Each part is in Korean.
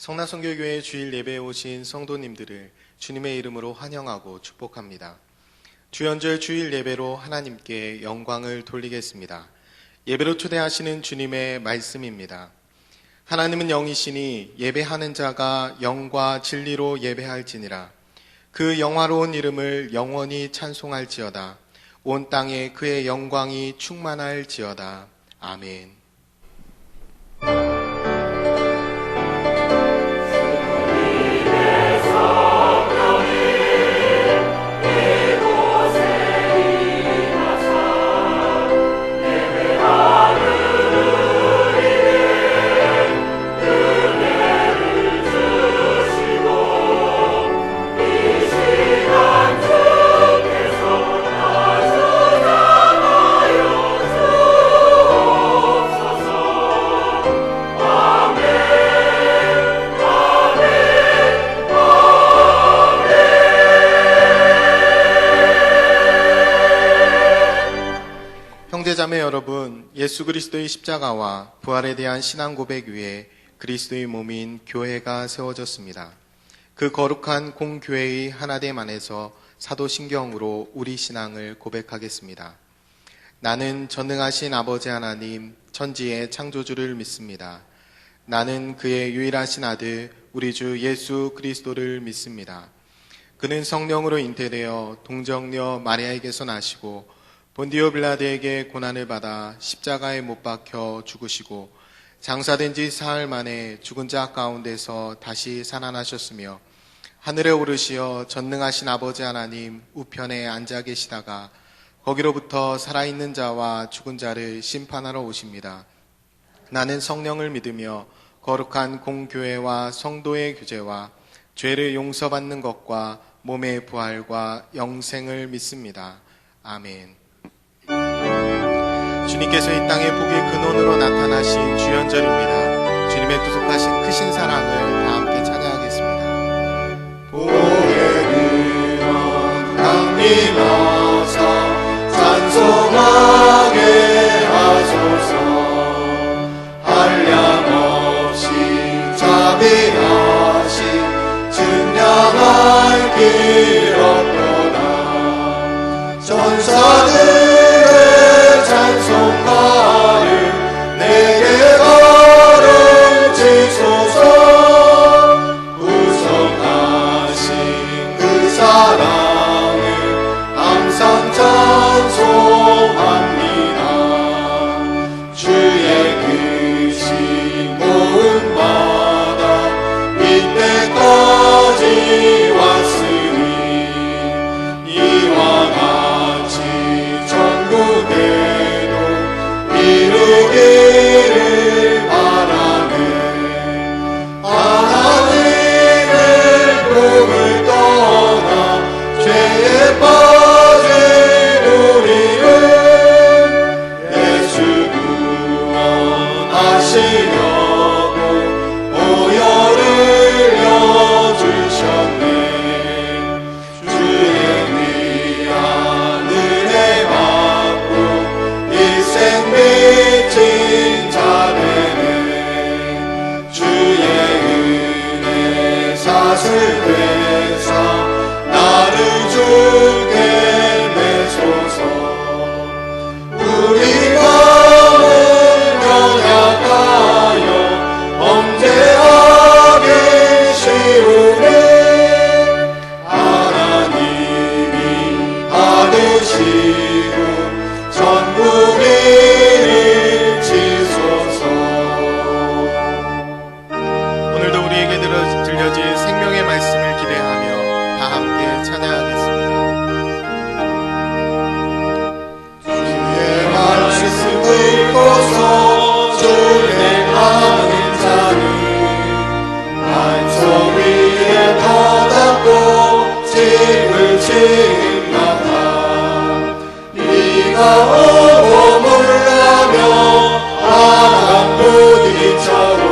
성남선교교회 주일 예배에 오신 성도님들을 주님의 이름으로 환영하고 축복합니다. 주연절 주일 예배로 하나님께 영광을 돌리겠습니다. 예배로 초대하시는 주님의 말씀입니다. 하나님은 영이시니 예배하는 자가 영과 진리로 예배할지니라. 그 영화로운 이름을 영원히 찬송할지어다. 온 땅에 그의 영광이 충만할지어다. 아멘. 형제자매 여러분, 예수 그리스도의 십자가와 부활에 대한 신앙 고백 위에 그리스도의 몸인 교회가 세워졌습니다. 그 거룩한 공교회의 하나됨 안에서 사도신경으로 우리 신앙을 고백하겠습니다. 나는 전능하신 아버지 하나님, 천지의 창조주를 믿습니다. 나는 그의 유일하신 아들, 우리 주 예수 그리스도를 믿습니다. 그는 성령으로 잉태되어 동정녀 마리아에게서 나시고 본디오 빌라드에게 고난을 받아 십자가에 못 박혀 죽으시고 장사된 지 사흘 만에 죽은 자 가운데서 다시 살아나셨으며 하늘에 오르시어 전능하신 아버지 하나님 우편에 앉아 계시다가 거기로부터 살아있는 자와 죽은 자를 심판하러 오십니다. 나는 성령을 믿으며 거룩한 공교회와 성도의 교제와 죄를 용서받는 것과 몸의 부활과 영생을 믿습니다. 아멘. 주님께서 이 땅의 복의 근원으로 나타나신 주연절입니다. 주님의 구속하신 크신 사랑을 다 함께 찬양하겠습니다. 복의 근원 강림하사 찬송하게 하소서. 한량없이 자비하신 증량할 길 없도다. 전사들의 찬송가를 내게 가르치소서. 구속하신 그 사랑을 항상 찬송합니다. 주의 크신 모음받아 이때까지 왔으니 이와 같이 전국에 이루기를 바라네. 하나님의 복을 떠나 죄에 빠진 우리를 예수 구원하시려고 보혈을 흘려주셨네. 주의 위한 은혜 받고 일생 미친 자들은 주의 은혜 사슬되사 나를 주게 내소서. 우리 마음은 연약하여 범죄하기 쉬우니 하나님이 받으시고 전국이를 지소서. 오늘도 우리에게 들려질 생명의 말씀을 기대하며 다 함께 찬양하겠습니다. 주의 말씀 듣고서 준행하는 자는 반석 위에 터닫고 집을 지은 같아. 비가 오고 물나며 바람 부딪혀도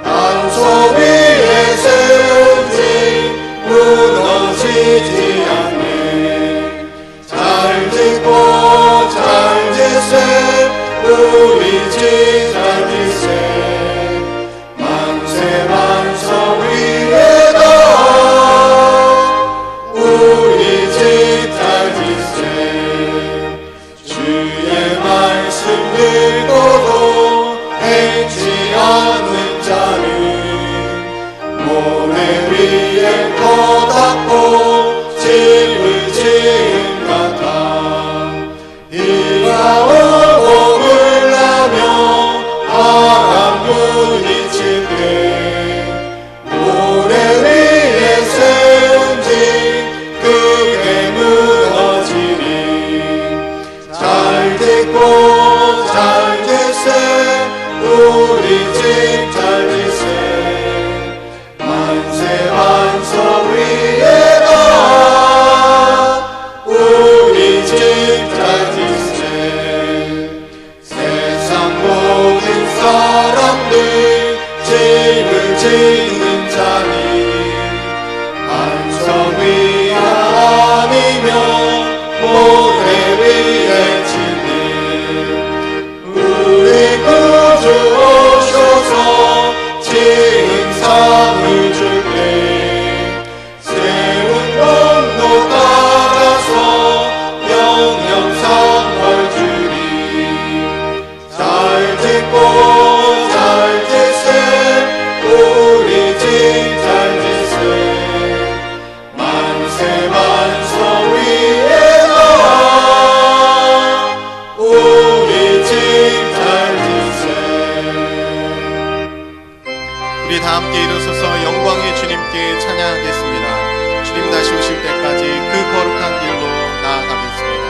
반석 위에 세운 집 무너지지 않네. 잘 짓고 잘 짓세 우리 집 잘 짓세 만세 짓고 잘 질세 우리 집 잘 질세 만세 만성 위에가 우리 집 잘 질세 세상 모든 사람들 집을 짓는 자니 반석 위에 아니면 모래 위에 짓는 우리 구주 오셔서 지은 상을 줄게 세운 공도 따라서 영영상 주리 잘 짓고 잘 짓세 우리 집 잘 짓세 만세 만성 위에가 우리 집 잘 짓세 우리 다 함께 일어서서 영광의 주님께 찬양하겠습니다. 주님 다시 오실 때까지 그 거룩한 길로 나아가겠습니다.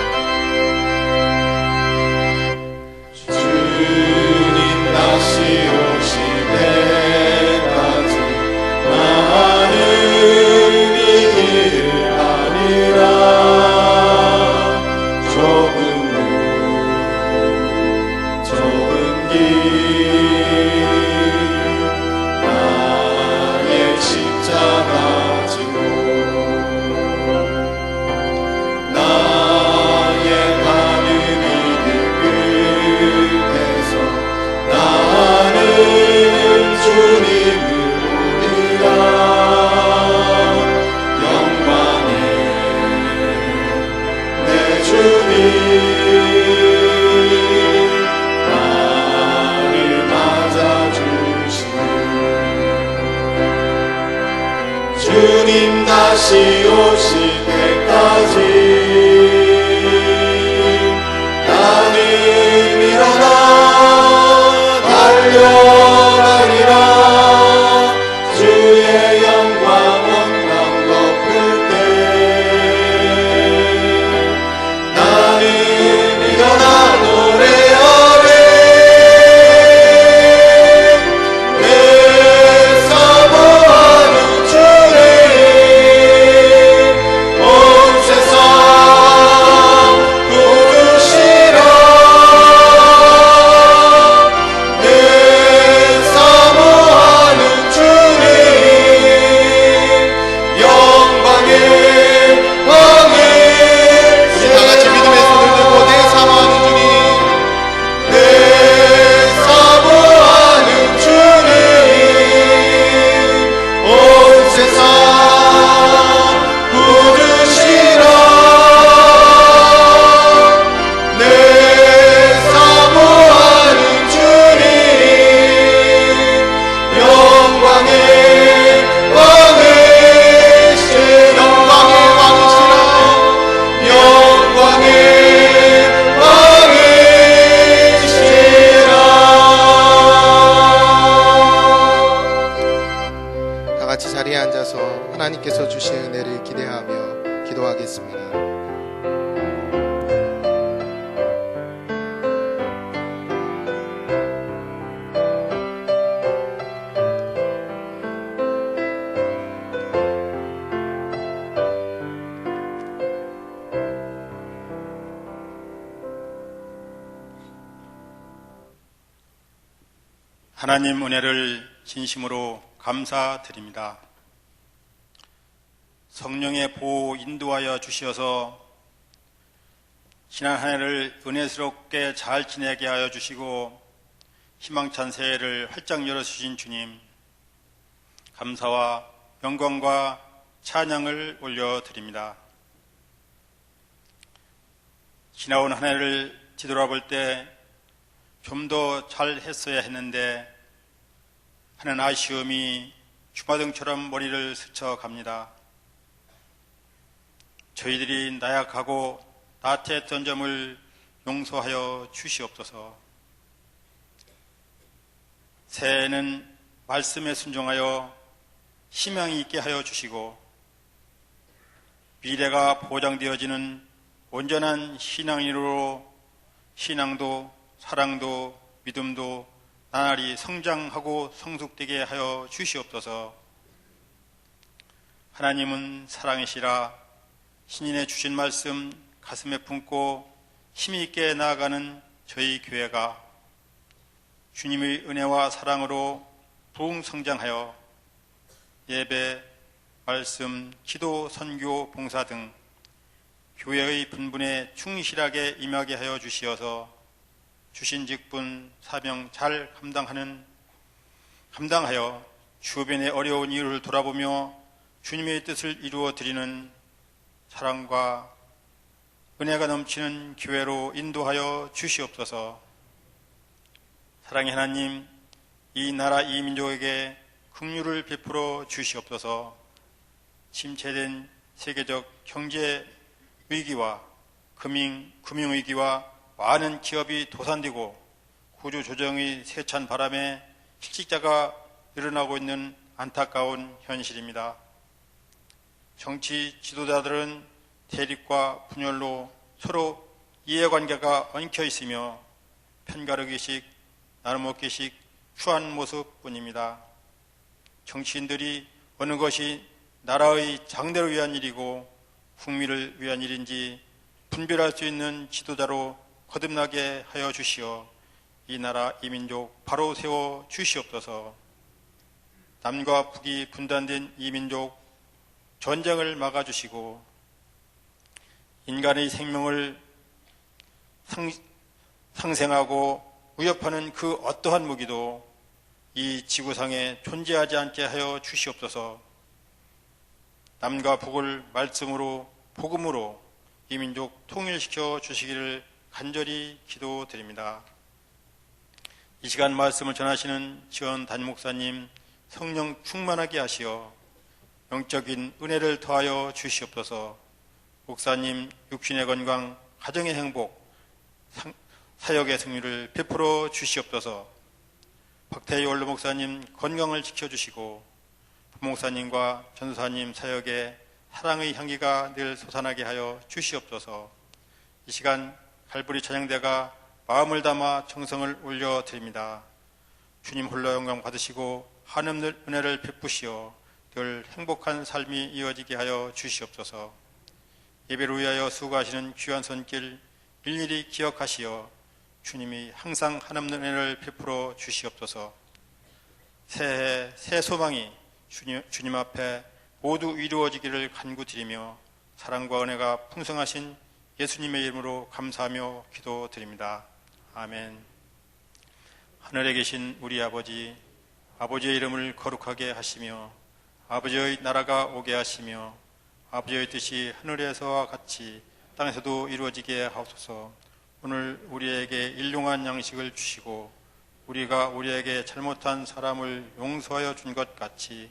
주님 다시 오실 때까지 나는 이 길을 가리라 좁은 길 나의 십자가 지고 나의 가는 이 길 끝에서 나는 주님을 보리라 영광의 내 주님 나를 맞아주시네 주님 다시 오실 때까지 나는 일어나 달려가리라 주의 영광 온 땅 덮을 때 나는 일어나 노래하네 내 사모하는 주님 온 세상 부르시라 내 사모하는 주님 영광의 왕의 우리 다 같이 믿음의 손을 들고 내 사모하는 주님 내 사모하는 주님 온 세상 부르시라 내 사모하는 주님 영광의 왕이시라 영광의 왕이시라 영광의 다 같이 자리에 앉아서 하나님께서 주신 은혜를 기대하며 기도하겠습니다. 하나님 은혜를 진심으로 감사드립니다. 성령의 보호 인도하여 주시어서 지난 한 해를 은혜스럽게 잘 지내게 하여 주시고 희망찬 새해를 활짝 열어주신 주님, 감사와 영광과 찬양을 올려드립니다. 지나온 한 해를 뒤돌아볼 때 좀 더 잘했어야 했는데 하는 아쉬움이 주마등처럼 머리를 스쳐갑니다. 저희들이 나약하고 나태했던 점을 용서하여 주시옵소서. 새해에는 말씀에 순종하여 희망이 있게 하여 주시고 미래가 보장되어지는 온전한 신앙인으로 신앙도 사랑도 믿음도 나날이 성장하고 성숙되게 하여 주시옵소서. 하나님은 사랑이시라. 신인의 주신 말씀 가슴에 품고 힘이 있게 나아가는 저희 교회가 주님의 은혜와 사랑으로 부흥 성장하여 예배, 말씀, 기도, 선교, 봉사 등 교회의 분분에 충실하게 임하게 하여 주시어서 주신 직분, 사명 잘 감당하여 주변의 어려운 이유를 돌아보며 주님의 뜻을 이루어 드리는 사랑과 은혜가 넘치는 교회로 인도하여 주시옵소서. 사랑의 하나님, 이 나라 이 민족에게 긍휼을 베풀어 주시옵소서. 침체된 세계적 경제 위기와 금융 위기와 많은 기업이 도산되고 구조조정의 세찬 바람에 실직자가 늘어나고 있는 안타까운 현실입니다. 정치 지도자들은 대립과 분열로 서로 이해관계가 엉켜 있으며 편가르기식, 나눠먹기식 추한 모습뿐입니다. 정치인들이 어느 것이 나라의 장대를 위한 일이고 국민을 위한 일인지 분별할 수 있는 지도자로 거듭나게 하여 주시어 이 나라 이 민족 바로 세워 주시옵소서. 남과 북이 분단된 이 민족 전쟁을 막아주시고 인간의 생명을 상생하고 위협하는 그 어떠한 무기도 이 지구상에 존재하지 않게 하여 주시옵소서. 남과 북을 말씀으로 복음으로 이 민족 통일시켜 주시기를 간절히 기도드립니다. 이 시간 말씀을 전하시는 지원 담임목사님 성령 충만하게 하시어 영적인 은혜를 더하여 주시옵소서. 목사님 육신의 건강, 가정의 행복, 사역의 승리를 베풀어 주시옵소서. 박태희 원로 목사님 건강을 지켜주시고 부목사님과 전도사님 사역에 사랑의 향기가 늘 솟아나게 하여 주시옵소서. 이 시간 갈보리 찬양대가 마음을 담아 정성을 올려드립니다. 주님 홀로 영광 받으시고 한없는 은혜를 베푸시어 늘 행복한 삶이 이어지게 하여 주시옵소서. 예배를 위하여 수고하시는 귀한 손길 일일이 기억하시어 주님이 항상 한없는 은혜를 베풀어 주시옵소서. 새해 새 소망이 주님 앞에 모두 이루어지기를 간구드리며 사랑과 은혜가 풍성하신 예수님의 이름으로 감사하며 기도드립니다. 아멘. 하늘에 계신 우리 아버지, 아버지의 이름을 거룩하게 하시며 아버지의 나라가 오게 하시며 아버지의 뜻이 하늘에서와 같이 땅에서도 이루어지게 하옵소서. 오늘 우리에게 일용할 양식을 주시고 우리가 우리에게 잘못한 사람을 용서하여 준 것 같이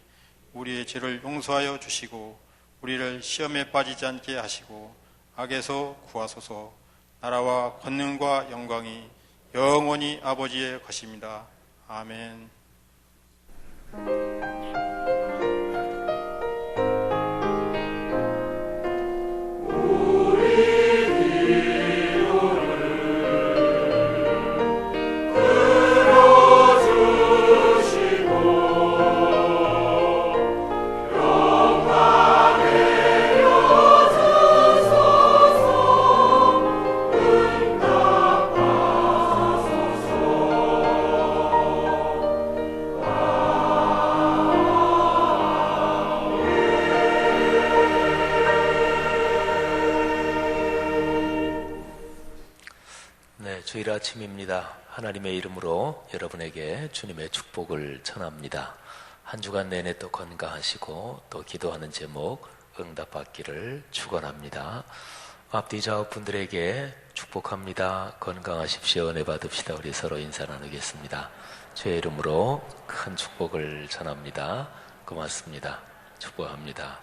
우리의 죄를 용서하여 주시고 우리를 시험에 빠지지 않게 하시고 악에서 구하소서. 나라와 권능과 영광이 영원히 아버지의 것입니다. 아멘. 주일 아침입니다. 하나님의 이름으로 여러분에게 주님의 축복을 전합니다. 한 주간 내내 또 건강하시고 또 기도하는 제목 응답받기를 축원합니다. 앞뒤 좌우 분들에게 축복합니다. 건강하십시오. 은혜 받읍시다. 우리 서로 인사 나누겠습니다. 주의 이름으로 큰 축복을 전합니다. 고맙습니다. 축복합니다.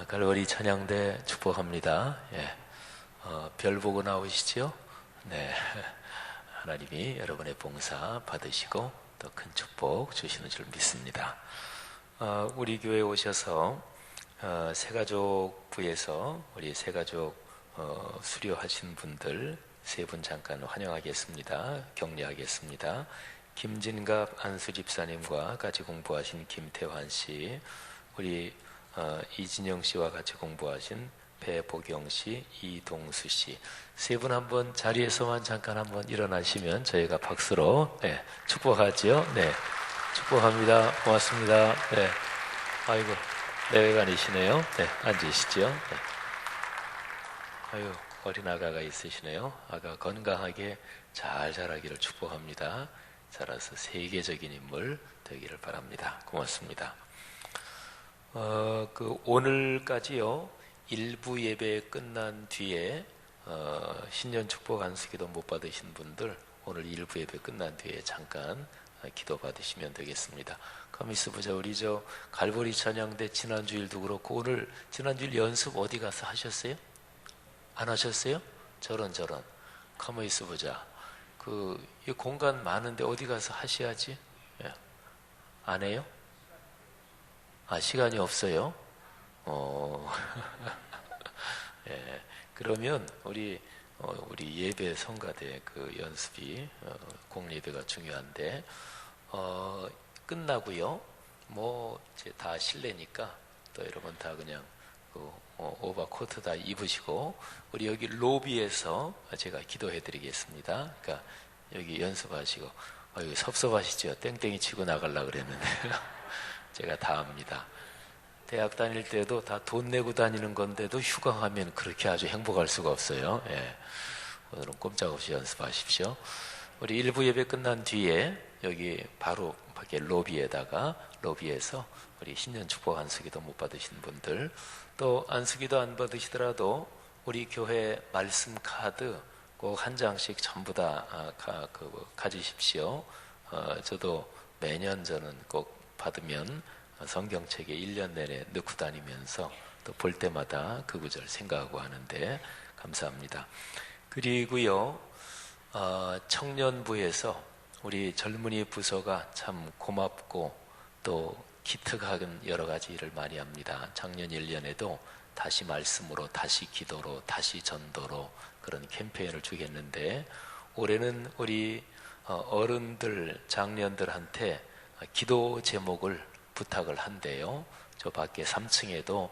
갈보리 찬양대 축복합니다. 별 보고 나오시지요? 네, 하나님이 여러분의 봉사 받으시고 또 큰 축복 주시는 줄 믿습니다. 우리 교회에 오셔서 새가족부에서 우리 새가족 수료하신 분들 세 분 잠깐 환영하겠습니다. 격려하겠습니다. 김진갑 안수 집사님과 같이 공부하신 김태환 씨, 우리 이진영 씨와 같이 공부하신 배보경 씨, 이동수 씨, 세 분 한번 자리에서만 잠깐 한번 일어나시면 저희가 박수로 축복하죠. 네, 축복합니다. 고맙습니다. 네, 아이고 내외관이시네요. 네, 앉으시죠. 네. 아유, 어린 아가가 있으시네요. 아가 건강하게 잘 자라기를 축복합니다. 자라서 세계적인 인물 되기를 바랍니다. 고맙습니다. 오늘까지요, 일부 예배 끝난 뒤에 신년 축복 안수기도 못 받으신 분들 오늘 일부 예배 끝난 뒤에 잠깐 기도 받으시면 되겠습니다. 가만있어 보자. 우리 저 갈보리 찬양대 지난주일도 그렇고 오늘 지난주일 연습 어디 가서 하셨어요? 안 하셨어요? 저런 가만있어 보자. 이 공간 많은데 어디 가서 하셔야지? 예. 안 해요? 시간이 없어요? 예. 그러면 우리 예배 성가대 연습이 공예배가 중요한데 끝나고요. 뭐 이제 다 실내니까 또 여러분 다 그냥 오버코트 다 입으시고 우리 여기 로비에서 제가 기도해 드리겠습니다. 그러니까 여기 연습하시고 여기 섭섭하시죠? 땡땡이 치고 나가려고 그랬는데 제가 다 합니다. 대학 다닐 때도 다 돈 내고 다니는 건데도 휴가 가면 그렇게 아주 행복할 수가 없어요. 예. 오늘은 꼼짝없이 연습하십시오. 우리 일부 예배 끝난 뒤에 여기 바로 밖에 로비에서 우리 신년 축복 안수기도 못 받으신 분들, 또 안수기도 안 받으시더라도 우리 교회 말씀 카드 꼭 한 장씩 전부 다 가지십시오. 저도 매년 저는 꼭 받으면 성경책에 1년 내내 넣고 다니면서 또 볼 때마다 그 구절 생각하고 하는데 감사합니다. 그리고요, 청년부에서 우리 젊은이 부서가 참 고맙고 또 기특한 여러 가지 일을 많이 합니다. 작년 1년에도 다시 말씀으로, 다시 기도로, 다시 전도로 그런 캠페인을 주겠는데 올해는 우리 어른들, 장년들한테 기도 제목을 부탁을 한대요. 저 밖에 3층에도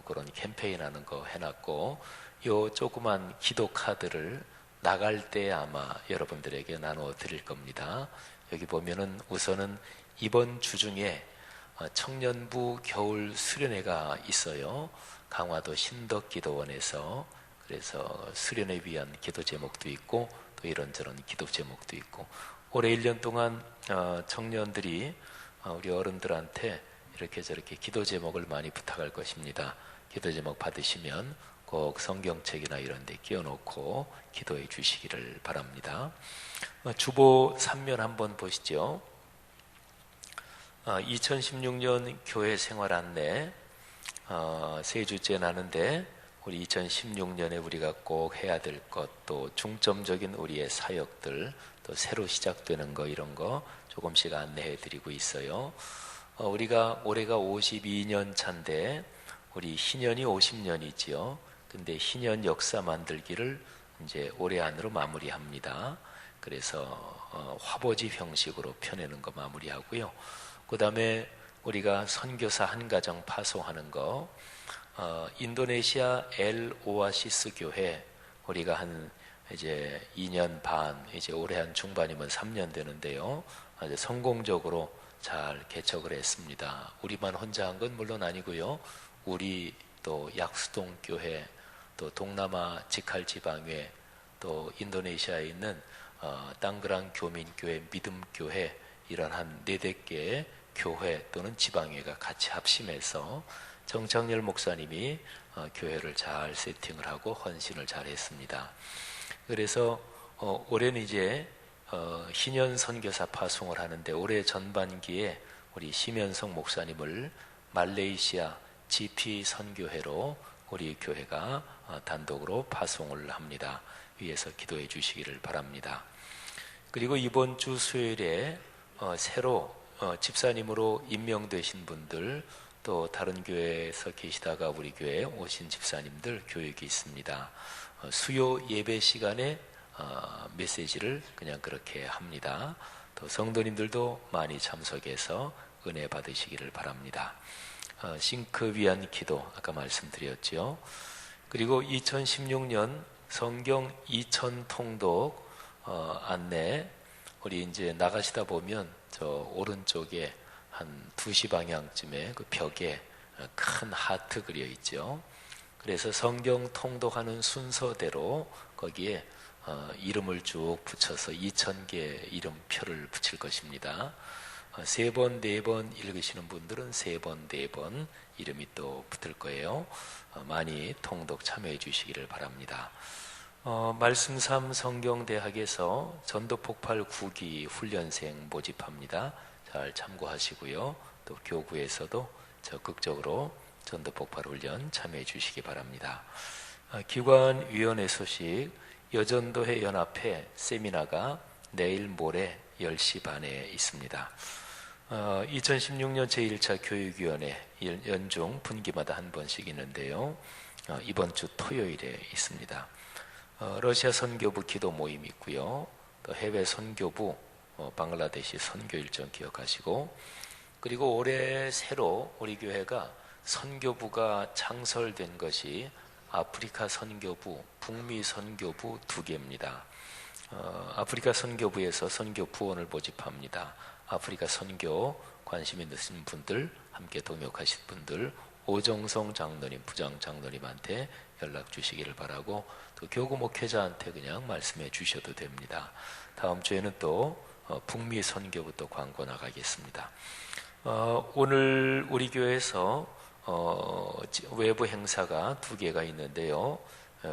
그런 캠페인 하는 거 해놨고 요 조그만 기도 카드를 나갈 때 아마 여러분들에게 나눠 드릴 겁니다. 여기 보면은 우선은 이번 주 중에 청년부 겨울 수련회가 있어요. 강화도 신덕기도원에서. 그래서 수련회 위한 기도 제목도 있고 또 이런저런 기도 제목도 있고 올해 1년 동안 청년들이 우리 어른들한테 이렇게 저렇게 기도 제목을 많이 부탁할 것입니다. 기도 제목 받으시면 꼭 성경책이나 이런 데 끼워놓고 기도해 주시기를 바랍니다. 주보 3면 한번 보시죠. 2016년 교회 생활 안내 세 주째 나는데 우리 2016년에 우리가 꼭 해야 될 것, 또 중점적인 우리의 사역들, 또 새로 시작되는 거 이런 거 조금씩 안내해 드리고 있어요. 우리가 올해가 52년 차인데 우리 희년이 50년이지요. 근데 희년 역사 만들기를 이제 올해 안으로 마무리합니다. 그래서 화보지 형식으로 펴내는 거 마무리하고요. 그 다음에 우리가 선교사 한 가정 파송하는 거, 인도네시아 엘 오아시스 교회 우리가 한 이제 2년 반, 이제 올해 한 중반이면 3년 되는데요. 아주 성공적으로 잘 개척을 했습니다. 우리만 혼자 한 건 물론 아니고요. 우리 또 약수동 교회, 또 동남아 지칼 지방회, 또 인도네시아에 있는 땅그랑 교민교회, 믿음교회 이런 한 4-5개의 교회 또는 지방회가 같이 합심해서 정창열 목사님이 교회를 잘 세팅을 하고 헌신을 잘 했습니다. 그래서 올해는 이제 희년 선교사 파송을 하는데 올해 전반기에 우리 심연성 목사님을 말레이시아 GP 선교회로 우리 교회가 단독으로 파송을 합니다. 위에서 기도해 주시기를 바랍니다. 그리고 이번 주 수요일에 새로 집사님으로 임명되신 분들, 또 다른 교회에서 계시다가 우리 교회에 오신 집사님들 교육이 있습니다. 수요 예배 시간에 메시지를 그냥 그렇게 합니다. 또 성도님들도 많이 참석해서 은혜 받으시기를 바랍니다. 싱크 위한 기도 아까 말씀드렸죠. 그리고 2016년 성경 2000 통독 안내, 우리 이제 나가시다 보면 저 오른쪽에 한 2시 방향쯤에 그 벽에 큰 하트 그려 있죠. 그래서 성경 통독하는 순서대로 거기에 이름을 쭉 붙여서 2000개 이름표를 붙일 것입니다. 3번, 4번 읽으시는 분들은 3번, 4번 이름이 또 붙을 거예요. 많이 통독 참여해 주시기를 바랍니다. 말씀 3 성경대학에서 전도폭발 9기 훈련생 모집합니다. 잘 참고하시고요. 또 교구에서도 적극적으로 전도폭발 훈련 참여해 주시기 바랍니다. 기관위원회 소식, 여전도회 연합회 세미나가 내일 모레 10시 반에 있습니다. 2016년 제1차 교육위원회 연중 분기마다 한 번씩 있는데요. 이번 주 토요일에 있습니다. 러시아 선교부 기도 모임 있고요. 또 해외 선교부 방글라데시 선교 일정 기억하시고, 그리고 올해 새로 우리 교회가 선교부가 창설된 것이 아프리카 선교부, 북미 선교부 2개입니다. 아프리카 선교부에서 선교 부원을 모집합니다. 아프리카 선교 관심 있으신 분들, 함께 동역하실 분들, 오정성 장로님, 부장 장로님한테 연락 주시기를 바라고, 또 교구 목회자한테 그냥 말씀해 주셔도 됩니다. 다음 주에는 또 북미 선교부 또 광고 나가겠습니다. 오늘 우리 교회에서 외부 행사가 2개가 있는데요.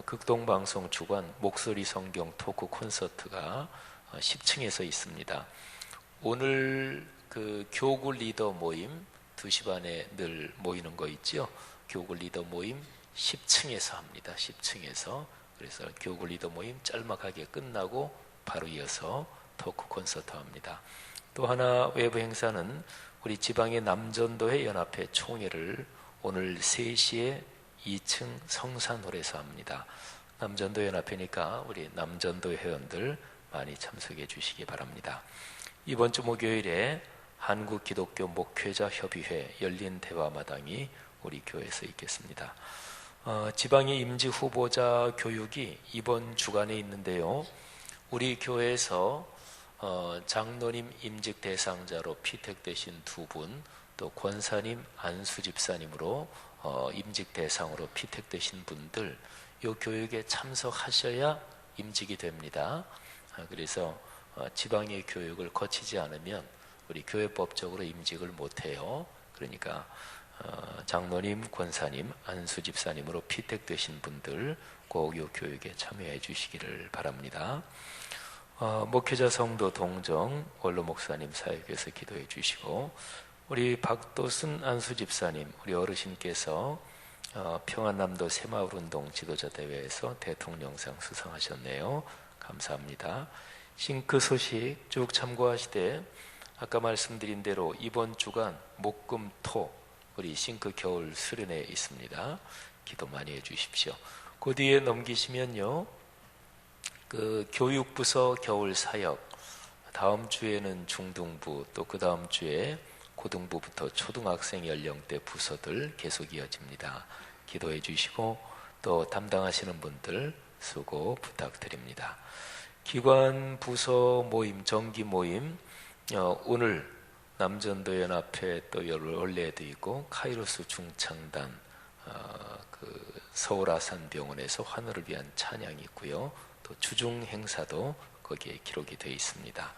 극동방송 주관 목소리 성경 토크 콘서트가 10층에서 있습니다. 오늘 그 교구 리더 모임 2시 반에 늘 모이는 거 있죠. 교구 리더 모임 10층에서 합니다. 10층에서. 그래서 교구 리더 모임 짤막하게 끝나고 바로 이어서 토크 콘서트 합니다. 또 하나 외부 행사는 우리 지방의 남전도회 연합회 총회를 오늘 3시에 2층 성산홀에서 합니다. 남전도 연합회니까 우리 남전도 회원들 많이 참석해 주시기 바랍니다. 이번 주 목요일에 한국기독교 목회자 협의회 열린 대화마당이 우리 교회에서 있겠습니다. 지방의 임직 후보자 교육이 이번 주간에 있는데요. 우리 교회에서 장로님 임직 대상자로 피택되신 2분, 또 권사님, 안수 집사님으로 임직 대상으로 피택되신 분들, 이 교육에 참석하셔야 임직이 됩니다. 그래서 지방의 교육을 거치지 않으면 우리 교회법적으로 임직을 못해요. 그러니까 장로님, 권사님, 안수 집사님으로 피택되신 분들 꼭 이 교육에 참여해 주시기를 바랍니다. 목회자 성도 동정 원로 목사님 사역에서 기도해 주시고, 우리 박도순 안수 집사님, 우리 어르신께서 평안남도 새마을운동 지도자 대회에서 대통령상 수상하셨네요. 감사합니다. 싱크 소식 쭉 참고하시되, 아까 말씀드린 대로 이번 주간 목, 금, 토 우리 싱크 겨울 수련회 있습니다. 기도 많이 해주십시오. 그 뒤에 넘기시면요, 그 교육부서 겨울 사역, 다음 주에는 중등부, 또 그 다음 주에 고등부부터 초등학생 연령대 부서들 계속 이어집니다. 기도해 주시고 또 담당하시는 분들 수고 부탁드립니다. 기관 부서 모임, 정기 모임, 오늘 남전도연합회 또 원래도 있고 카이로스 중창단, 그 서울 아산병원에서 환우를 위한 찬양이 있고요. 또 주중 행사도 거기에 기록이 되어 있습니다.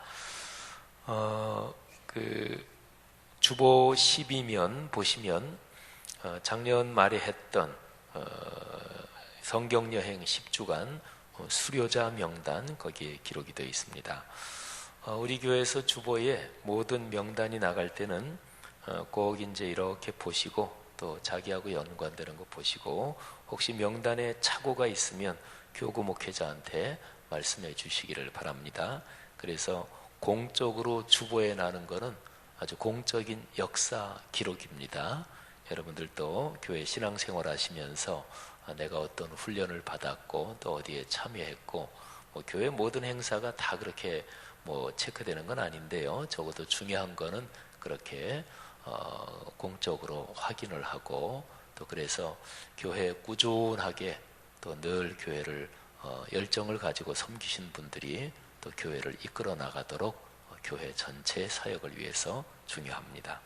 그 주보 12면 보시면 작년 말에 했던 성경여행 10주간 수료자 명단 거기에 기록이 되어 있습니다. 우리 교회에서 주보에 모든 명단이 나갈 때는 꼭 이제 이렇게 보시고 또 자기하고 연관되는 거 보시고, 혹시 명단에 착오가 있으면 교구 목회자한테 말씀해 주시기를 바랍니다. 그래서 공적으로 주보에 나는 거는 아주 공적인 역사 기록입니다. 여러분들도 교회 신앙생활 하시면서 내가 어떤 훈련을 받았고 또 어디에 참여했고 교회 모든 행사가 다 그렇게 체크되는 건 아닌데요. 적어도 중요한 거는 그렇게 공적으로 확인을 하고, 또 그래서 교회에 꾸준하게 또 늘 교회를 열정을 가지고 섬기신 분들이 또 교회를 이끌어 나가도록 교회 전체 사역을 위해서 중요합니다.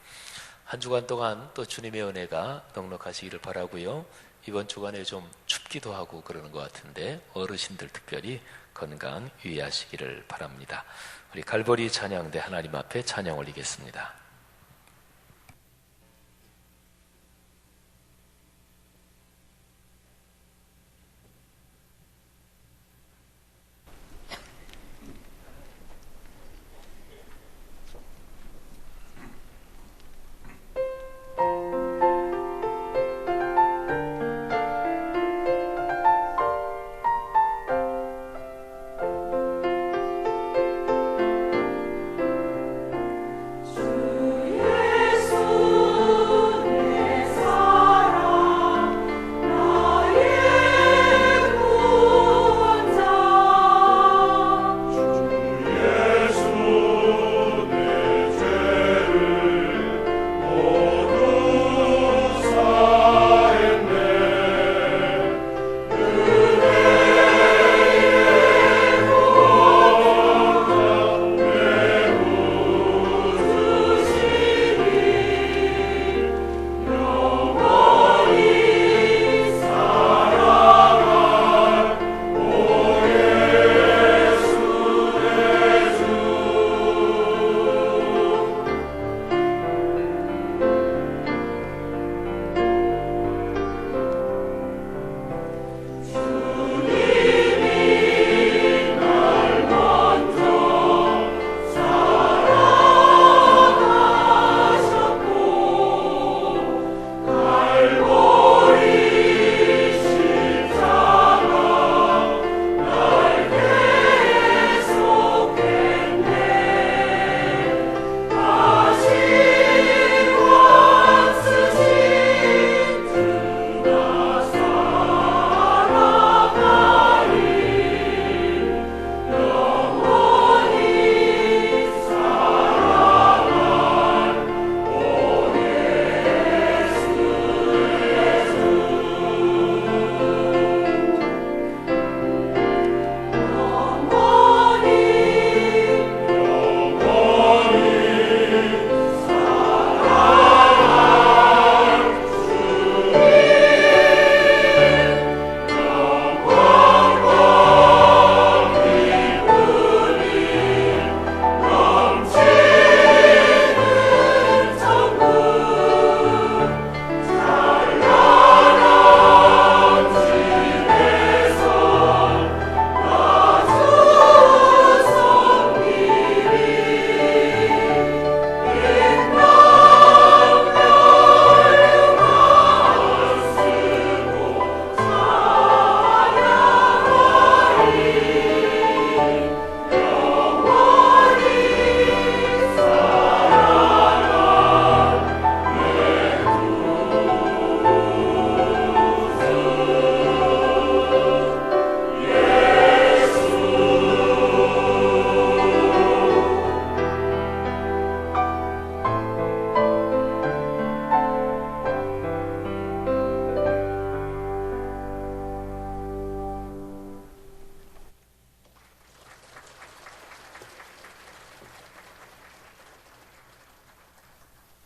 한 주간 동안 또 주님의 은혜가 넉넉하시기를 바라고요. 이번 주간에 좀 춥기도 하고 그러는 것 같은데 어르신들 특별히 건강 유의하시기를 바랍니다. 우리 갈보리 찬양대 하나님 앞에 찬양 올리겠습니다.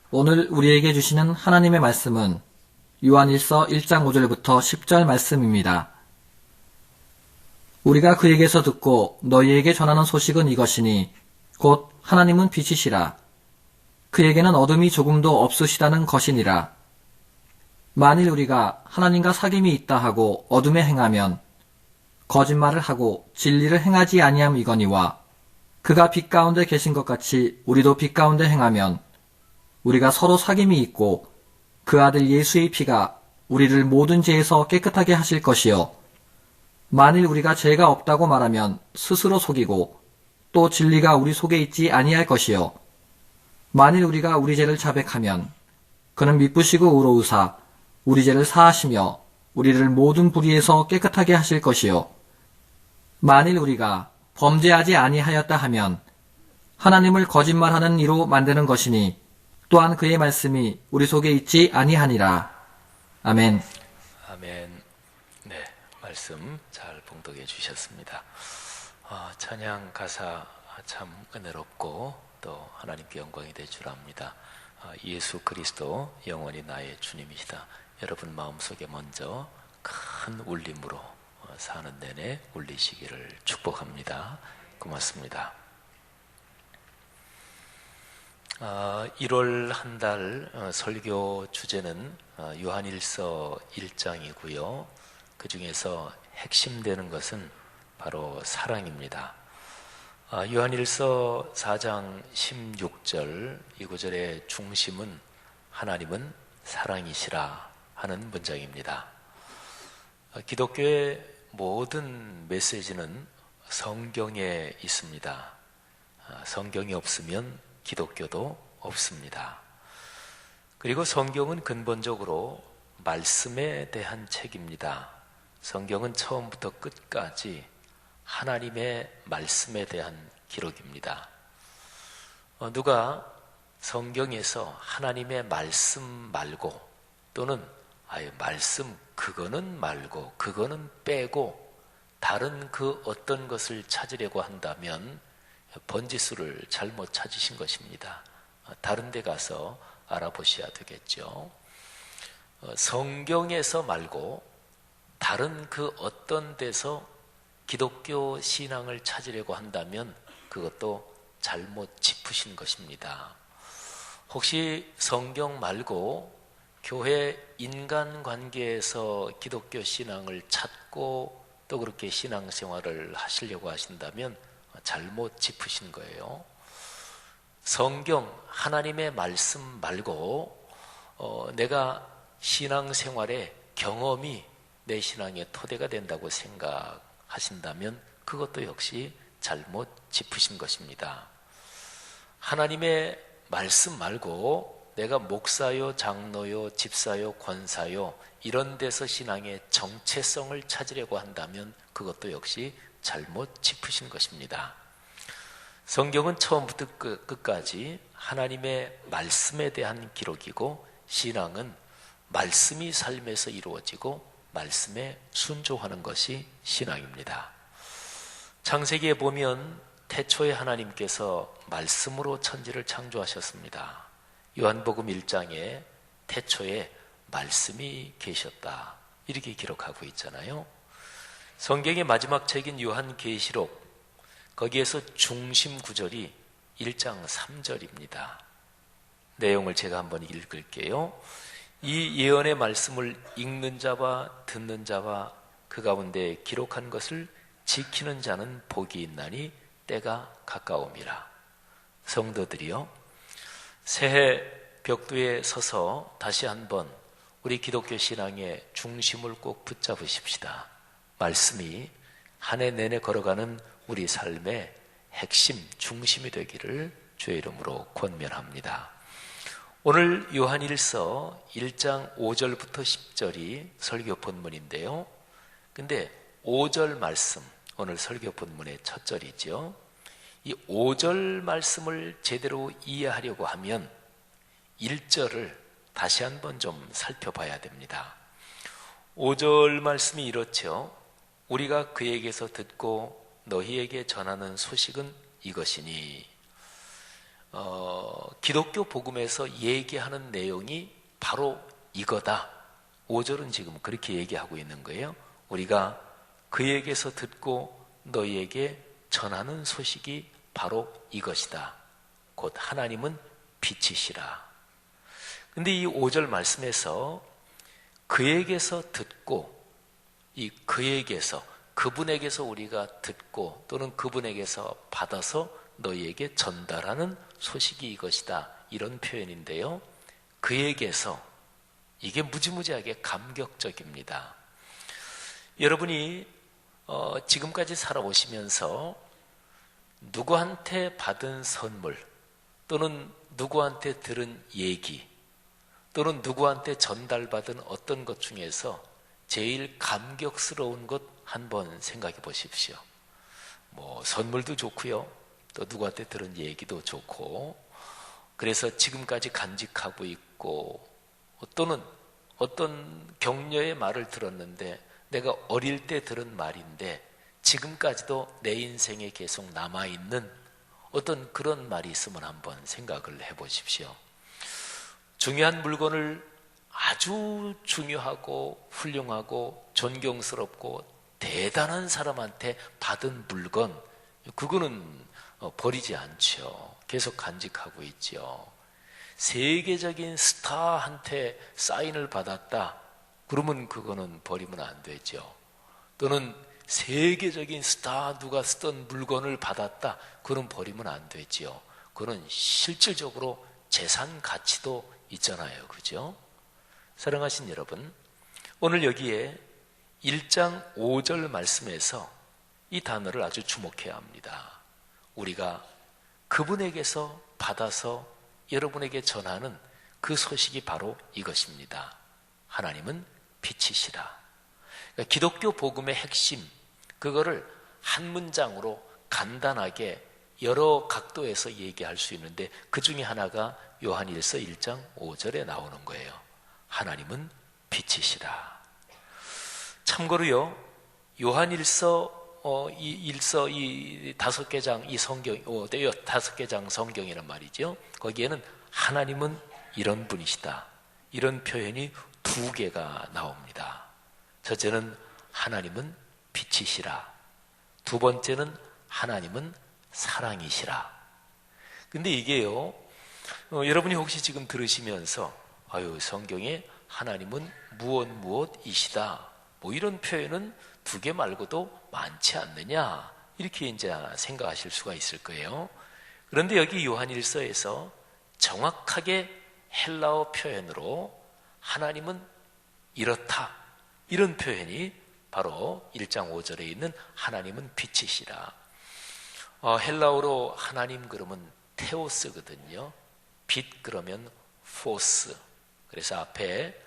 오늘 우리에게 주시는 하나님의 말씀은 요한일서 1장 5절부터 10절 말씀입니다. 우리가 그에게서 듣고 너희에게 전하는 소식은 이것이니 곧 하나님은 빛이시라. 그에게는 어둠이 조금도 없으시다는 것이니라. 만일 우리가 하나님과 사귐이 있다 하고 어둠에 행하면 거짓말을 하고 진리를 행하지 아니함이거니와 그가 빛 가운데 계신 것 같이 우리도 빛 가운데 행하면 우리가 서로 사귐이 있고 그 아들 예수의 피가 우리를 모든 죄에서 깨끗하게 하실 것이요. 만일 우리가 죄가 없다고 말하면 스스로 속이고 또 진리가 우리 속에 있지 아니할 것이요. 만일 우리가 우리 죄를 자백하면 그는 미쁘시고 의로우사 우리 죄를 사하시며 우리를 모든 불의에서 깨끗하게 하실 것이요. 만일 우리가 범죄하지 아니하였다 하면 하나님을 거짓말하는 이로 만드는 것이니 또한 그의 말씀이 우리 속에 있지 아니하니라. 아멘. 아멘. 네, 말씀 잘 봉독해 주셨습니다. 찬양 가사 참 은혜롭고 또 하나님께 영광이 될 줄 압니다. 예수 그리스도 영원히 나의 주님이시다. 여러분 마음속에 먼저 큰 울림으로 사는 내내 울리시기를 축복합니다. 고맙습니다. 1월 한 달 설교 주제는 요한일서 1장이고요. 그 중에서 핵심되는 것은 바로 사랑입니다. 요한일서 4장 16절 이 구절의 중심은 하나님은 사랑이시라 하는 문장입니다. 기독교의 모든 메시지는 성경에 있습니다. 성경이 없으면 기독교도 없습니다. 그리고 성경은 근본적으로 말씀에 대한 책입니다. 성경은 처음부터 끝까지 하나님의 말씀에 대한 기록입니다. 누가 성경에서 하나님의 말씀 말고 또는 말씀 그거는 말고 그거는 빼고 다른 그 어떤 것을 찾으려고 한다면 번지수를 잘못 찾으신 것입니다. 다른 데 가서 알아보셔야 되겠죠. 성경에서 말고 다른 그 어떤 데서 기독교 신앙을 찾으려고 한다면 그것도 잘못 짚으신 것입니다. 혹시 성경 말고 교회 인간관계에서 기독교 신앙을 찾고 또 그렇게 신앙생활을 하시려고 하신다면 잘못 짚으신 거예요. 성경 하나님의 말씀 말고 내가 신앙생활의 경험이 내 신앙의 토대가 된다고 생각하신다면 그것도 역시 잘못 짚으신 것입니다. 하나님의 말씀 말고 내가 목사요, 장로요, 집사요, 권사요 이런 데서 신앙의 정체성을 찾으려고 한다면 그것도 역시 잘못 짚으신 것입니다. 성경은 처음부터 끝까지 하나님의 말씀에 대한 기록이고 신앙은 말씀이 삶에서 이루어지고 말씀에 순종하는 것이 신앙입니다. 창세기에 보면 태초에 하나님께서 말씀으로 천지를 창조하셨습니다. 요한복음 1장에 태초에 말씀이 계셨다 이렇게 기록하고 있잖아요. 성경의 마지막 책인 요한계시록 거기에서 중심 구절이 1장 3절입니다. 내용을 제가 한번 읽을게요. 이 예언의 말씀을 읽는 자와 듣는 자와 그 가운데 기록한 것을 지키는 자는 복이 있나니 때가 가까움이라. 성도들이여 새해 벽두에 서서 다시 한번 우리 기독교 신앙의 중심을 꼭 붙잡으십시다. 말씀이 한 해 내내 걸어가는 우리 삶의 핵심 중심이 되기를 주의 이름으로 권면합니다. 오늘 요한일서 1장 5절부터 10절이 설교 본문인데요. 근데 5절 말씀, 오늘 설교 본문의 첫 절이죠. 이 5절 말씀을 제대로 이해하려고 하면 1절을 다시 한번 좀 살펴봐야 됩니다. 5절 말씀이 이렇죠. 우리가 그에게서 듣고 너희에게 전하는 소식은 이것이니 기독교 복음에서 얘기하는 내용이 바로 이거다. 5절은 지금 그렇게 얘기하고 있는 거예요. 우리가 그에게서 듣고 너희에게 전하는 소식이 바로 이것이다. 곧 하나님은 빛이시라. 근데 이 5절 말씀에서 그에게서 듣고 이 그에게서 그분에게서 우리가 듣고 또는 그분에게서 받아서 너희에게 전달하는 소식이 이것이다. 이런 표현인데요. 그에게서 이게 무지무지하게 감격적입니다. 여러분이 지금까지 살아오시면서 누구한테 받은 선물 또는 누구한테 들은 얘기 또는 누구한테 전달받은 어떤 것 중에서 제일 감격스러운 것 한번 생각해 보십시오. 뭐 선물도 좋고요. 또 누구한테 들은 얘기도 좋고, 그래서 지금까지 간직하고 있고, 또는 어떤 격려의 말을 들었는데 내가 어릴 때 들은 말인데 지금까지도 내 인생에 계속 남아있는 어떤 그런 말이 있으면 한번 생각을 해보십시오. 중요한 물건을 아주 중요하고 훌륭하고 존경스럽고 대단한 사람한테 받은 물건, 그거는 버리지 않죠. 계속 간직하고 있죠. 세계적인 스타한테 사인을 받았다, 그러면 그거는 버리면 안 되죠. 또는 세계적인 스타 누가 쓰던 물건을 받았다, 그건 버리면 안 되죠. 그건 실질적으로 재산 가치도 있잖아요. 그죠? 사랑하신 여러분, 오늘 여기에 1장 5절 말씀에서 이 단어를 아주 주목해야 합니다. 우리가 그분에게서 받아서 여러분에게 전하는 그 소식이 바로 이것입니다. 하나님은 빛이시라. 그러니까 기독교 복음의 핵심, 그거를 한 문장으로 간단하게 여러 각도에서 얘기할 수 있는데 그 중에 하나가 요한일서 1장 5절에 나오는 거예요. 하나님은 빛이시라. 참고로요, 요한일서 이 5개 장, 이 성경, 5개 장 성경이란 말이죠. 거기에는 하나님은 이런 분이시다, 이런 표현이 2개가 나옵니다. 첫째는 하나님은 빛이시라. 두 번째는 하나님은 사랑이시라. 근데 이게요, 여러분이 혹시 지금 들으시면서 성경에 하나님은 무엇이시다, 뭐 이런 표현은 2개 말고도 많지 않느냐, 이렇게 이제 생각하실 수가 있을 거예요. 그런데 여기 요한일서에서 정확하게 헬라어 표현으로 하나님은 이렇다, 이런 표현이 바로 1장 5절에 있는 하나님은 빛이시라. 헬라어로 하나님 그러면 테오스거든요. 빛 그러면 포스. 그래서 앞에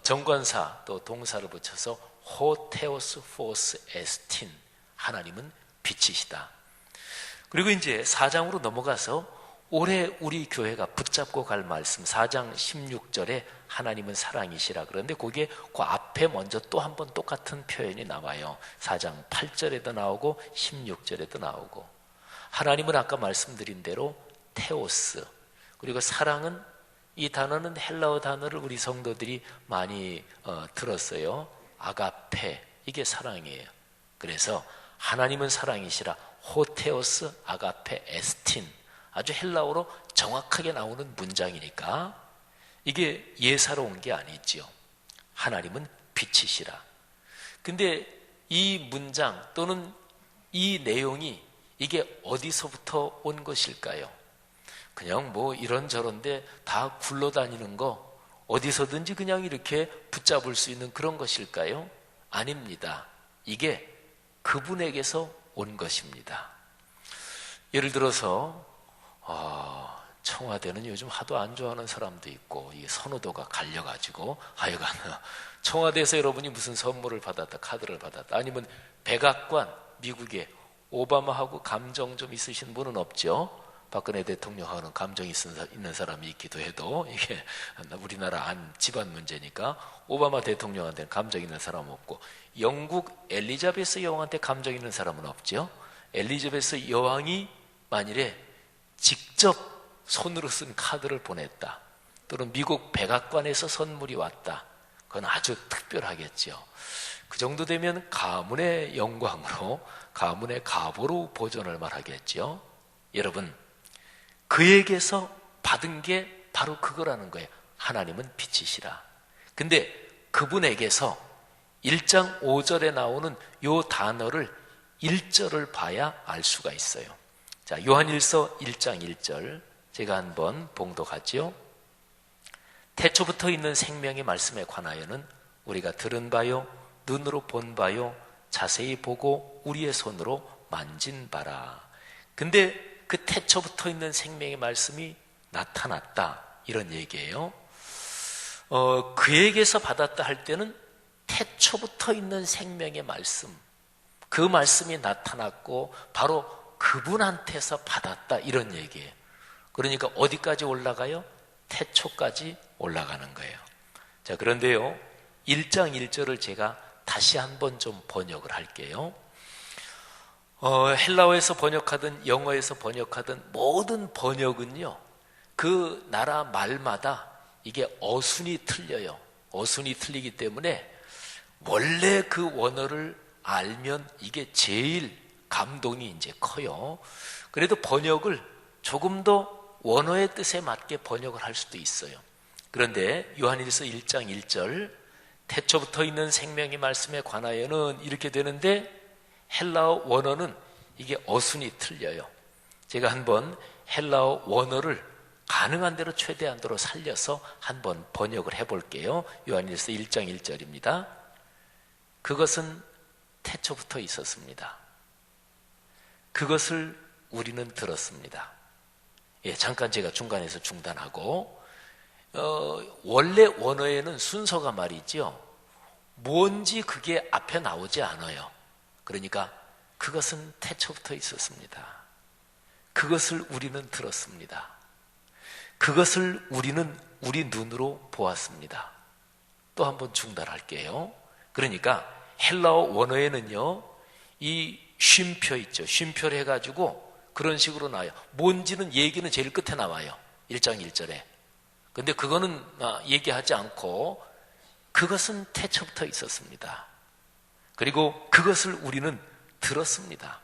정관사 또 동사를 붙여서 호테오스 포스 에스틴, 하나님은 빛이시다. 그리고 이제 4장으로 넘어가서 올해 우리 교회가 붙잡고 갈 말씀 4장 16절에 하나님은 사랑이시라. 그런데 거기에 그 앞에 먼저 또 한 번 똑같은 표현이 나와요. 4장 8절에도 나오고 16절에도 나오고. 하나님은 아까 말씀드린 대로 테오스, 그리고 사랑은, 이 단어는 헬라어 단어를 우리 성도들이 많이 들었어요. 아가페, 이게 사랑이에요. 그래서 하나님은 사랑이시라, 호테오스 아가페 에스틴, 아주 헬라어로 정확하게 나오는 문장이니까 이게 예사로운 게 아니지요. 하나님은 빛이시라. 근데 이 문장 또는 이 내용이 이게 어디서부터 온 것일까요? 그냥 뭐 이런저런데 다 굴러다니는 거 어디서든지 그냥 이렇게 붙잡을 수 있는 그런 것일까요? 아닙니다. 이게 그분에게서 온 것입니다. 예를 들어서 청와대는 요즘 하도 안 좋아하는 사람도 있고 이 선호도가 갈려가지고 하여간 청와대에서 여러분이 무슨 선물을 받았다, 카드를 받았다, 아니면 백악관, 미국에 오바마하고 감정 좀 있으신 분은 없죠? 박근혜 대통령하고는 감정이 있는 사람이 있기도 해도 이게 우리나라 안 집안 문제니까 오바마 대통령한테는 감정 있는 사람은 없고, 영국 엘리자베스 여왕한테 감정 있는 사람은 없죠? 엘리자베스 여왕이 만일에 직접 손으로 쓴 카드를 보냈다, 또는 미국 백악관에서 선물이 왔다, 그건 아주 특별하겠죠. 그 정도 되면 가문의 영광으로, 가문의 가보로 보존을 말하겠죠. 여러분, 그에게서 받은 게 바로 그거라는 거예요. 하나님은 빛이시라. 근데 그분에게서 1장 5절에 나오는 요 단어를 1절을 봐야 알 수가 있어요. 자, 요한일서 1장 1절 제가 한번 봉독하지요. 태초부터 있는 생명의 말씀에 관하여는 우리가 들은 바요, 눈으로 본 바요, 자세히 보고 우리의 손으로 만진 바라. 근데 그 태초부터 있는 생명의 말씀이 나타났다, 이런 얘기예요. 그에게서 받았다 할 때는 태초부터 있는 생명의 말씀, 그 말씀이 나타났고 바로 그분한테서 받았다, 이런 얘기예요. 그러니까 어디까지 올라가요? 태초까지 올라가는 거예요. 자, 그런데요, 1장 1절을 제가 다시 한번 좀 번역을 할게요. 헬라어에서 번역하든 영어에서 번역하든 모든 번역은요, 그 나라 말마다 이게 어순이 틀려요. 어순이 틀리기 때문에 원래 그 원어를 알면 이게 제일 감동이 이제 커요. 그래도 번역을 조금 더 원어의 뜻에 맞게 번역을 할 수도 있어요. 그런데 요한일서 1장 1절 태초부터 있는 생명의 말씀에 관하여는 이렇게 되는데 헬라어 원어는 이게 어순이 틀려요. 제가 한번 헬라어 원어를 가능한 대로 최대한도로 살려서 한번 번역을 해볼게요. 요한일서 1장 1절입니다. 그것은 태초부터 있었습니다. 그것을 우리는 들었습니다. 예, 잠깐 제가 중간에서 중단하고, 원래 원어에는 순서가 말이죠, 뭔지 그게 앞에 나오지 않아요. 그러니까 그것은 태초부터 있었습니다. 그것을 우리는 들었습니다. 그것을 우리는 우리 눈으로 보았습니다. 또 한번 중단할게요. 그러니까 헬라어 원어에는요, 이 쉼표 있죠. 쉼표를 해가지고 그런 식으로 나와요. 뭔지는 얘기는 제일 끝에 나와요. 1장 1절에. 근데 그거는 얘기하지 않고 그것은 태초부터 있었습니다. 그리고 그것을 우리는 들었습니다.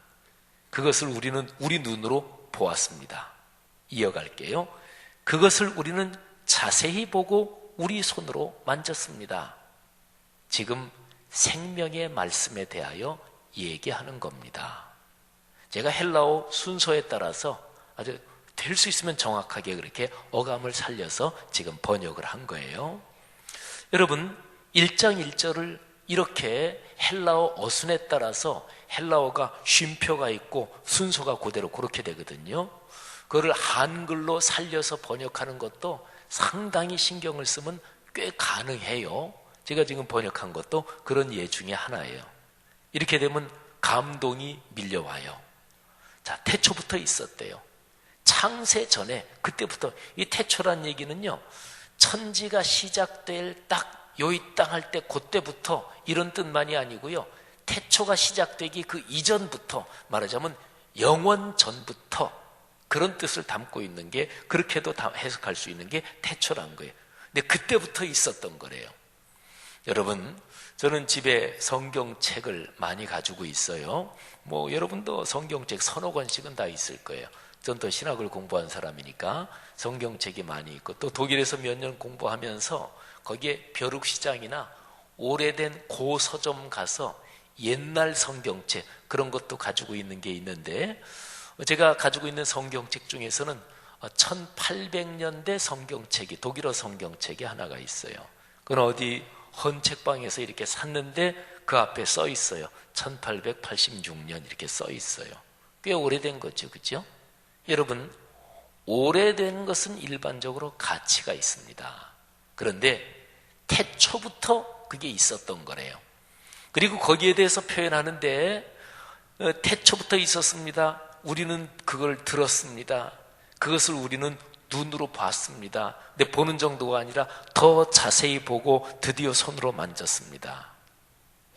그것을 우리는 우리 눈으로 보았습니다. 이어갈게요. 그것을 우리는 자세히 보고 우리 손으로 만졌습니다. 지금 생명의 말씀에 대하여 얘기하는 겁니다. 제가 헬라어 순서에 따라서 아주 될 수 있으면 정확하게 그렇게 어감을 살려서 지금 번역을 한 거예요. 여러분, 1장 1절을 이렇게 헬라어 어순에 따라서 헬라어가 쉼표가 있고 순서가 그대로 그렇게 되거든요. 그거를 한글로 살려서 번역하는 것도 상당히 신경을 쓰면 꽤 가능해요. 제가 지금 번역한 것도 그런 예 중에 하나예요. 이렇게 되면 감동이 밀려와요. 자, 태초부터 있었대요. 창세 전에, 그때부터. 이 태초란 얘기는요, 천지가 시작될 딱 요 이 땅 할 때 그때부터 이런 뜻만이 아니고요, 태초가 시작되기 그 이전부터, 말하자면 영원 전부터 그런 뜻을 담고 있는 게, 그렇게도 해석할 수 있는 게 태초란 거예요. 근데 그때부터 있었던 거래요. 여러분, 저는 집에 성경책을 많이 가지고 있어요. 뭐 여러분도 성경책 서너 권씩은 다 있을 거예요. 전 또 신학을 공부한 사람이니까 성경책이 많이 있고, 또 독일에서 몇 년 공부하면서 거기에 벼룩시장이나 오래된 고서점 가서 옛날 성경책, 그런 것도 가지고 있는 게 있는데, 제가 가지고 있는 성경책 중에서는 1800년대 성경책이, 독일어 성경책이 하나가 있어요. 그건 어디 헌책방에서 이렇게 샀는데 그 앞에 써 있어요. 1886년 이렇게 써 있어요. 꽤 오래된 거죠, 그죠? 여러분, 오래된 것은 일반적으로 가치가 있습니다. 그런데 태초부터 그게 있었던 거래요. 그리고 거기에 대해서 표현하는데, 태초부터 있었습니다. 우리는 그걸 들었습니다. 그것을 우리는 눈으로 봤습니다. 근데 보는 정도가 아니라 더 자세히 보고 드디어 손으로 만졌습니다.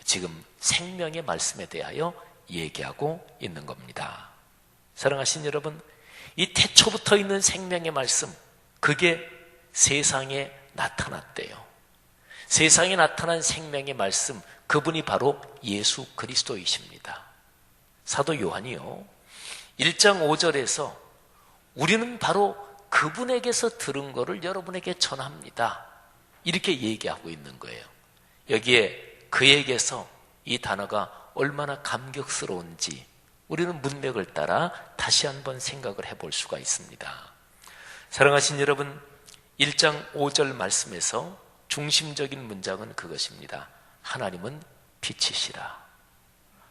지금 생명의 말씀에 대하여 얘기하고 있는 겁니다. 사랑하신 여러분, 이 태초부터 있는 생명의 말씀, 그게 세상에 나타났대요. 세상에 나타난 생명의 말씀, 그분이 바로 예수 그리스도이십니다. 사도 요한이요, 1장 5절에서 우리는 바로 그분에게서 들은 거를 여러분에게 전합니다, 이렇게 얘기하고 있는 거예요. 여기에 그에게서, 이 단어가 얼마나 감격스러운지 우리는 문맥을 따라 다시 한번 생각을 해볼 수가 있습니다. 사랑하신 여러분, 1장 5절 말씀에서 중심적인 문장은 그것입니다. 하나님은 빛이시라.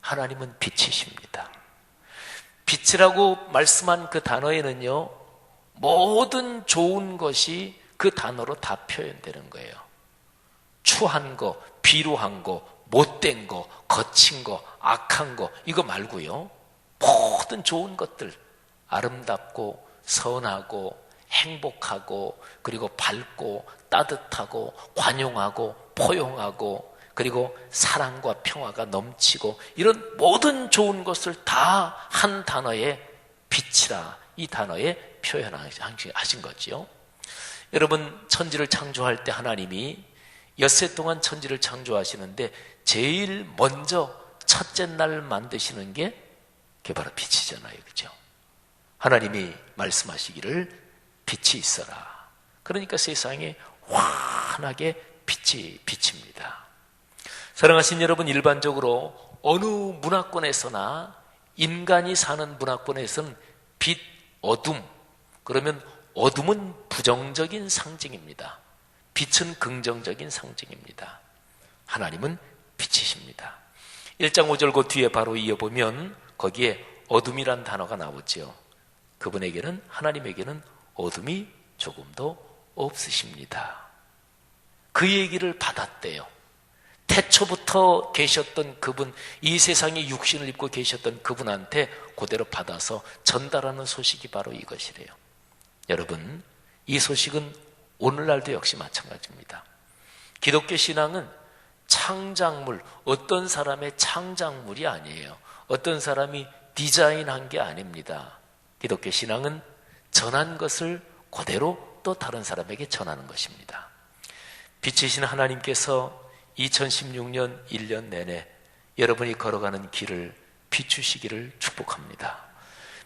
하나님은 빛이십니다. 빛이라고 말씀한 그 단어에는요, 모든 좋은 것이 그 단어로 다 표현되는 거예요. 추한 거, 비루한 거, 못된 거, 거친 거, 악한 거 이거 말고요. 모든 좋은 것들, 아름답고 선하고 행복하고 그리고 밝고 따뜻하고 관용하고 포용하고 그리고 사랑과 평화가 넘치고 이런 모든 좋은 것을 다 한 단어에 빛이라 이 단어에 표현하신 거지요. 여러분, 천지를 창조할 때 하나님이 엿새 동안 천지를 창조하시는데 제일 먼저 첫째 날 만드시는 게 바로 빛이잖아요. 그죠? 하나님이 말씀하시기를 빛이 있어라. 그러니까 세상에 환하게 빛이 비칩니다. 사랑하신 여러분, 일반적으로 어느 문화권에서나 인간이 사는 문화권에서는 빛, 어둠, 그러면 어둠은 부정적인 상징입니다. 빛은 긍정적인 상징입니다. 하나님은 빛이십니다. 1장 5절 그 뒤에 바로 이어보면 거기에 어둠이란 단어가 나오죠. 그분에게는, 하나님에게는 어둠이 조금도 없으십니다. 그 얘기를 받았대요. 태초부터 계셨던 그분, 이 세상에 육신을 입고 계셨던 그분한테 그대로 받아서 전달하는 소식이 바로 이것이래요. 여러분, 이 소식은 오늘날도 역시 마찬가지입니다. 기독교 신앙은 창작물, 어떤 사람의 창작물이 아니에요. 어떤 사람이 디자인한 게 아닙니다. 기독교 신앙은 전한 것을 그대로 또 다른 사람에게 전하는 것입니다. 빛이신 하나님께서 2016년 1년 내내 여러분이 걸어가는 길을 비추시기를 축복합니다.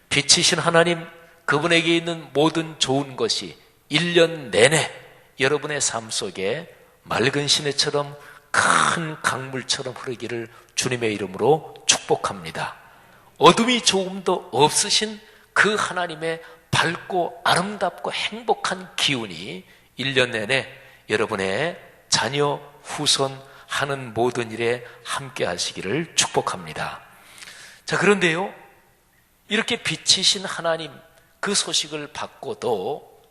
빛이신 하나님, 그분에게 있는 모든 좋은 것이 1년 내내 여러분의 삶 속에 맑은 시내처럼 큰 강물처럼 흐르기를 주님의 이름으로 축복합니다. 어둠이 조금도 없으신 그 하나님의 밝고 아름답고 행복한 기운이 1년 내내 여러분의 자녀, 후손 하는 모든 일에 함께 하시기를 축복합니다. 자, 그런데요, 이렇게 빛이신 하나님 그 소식을 받고도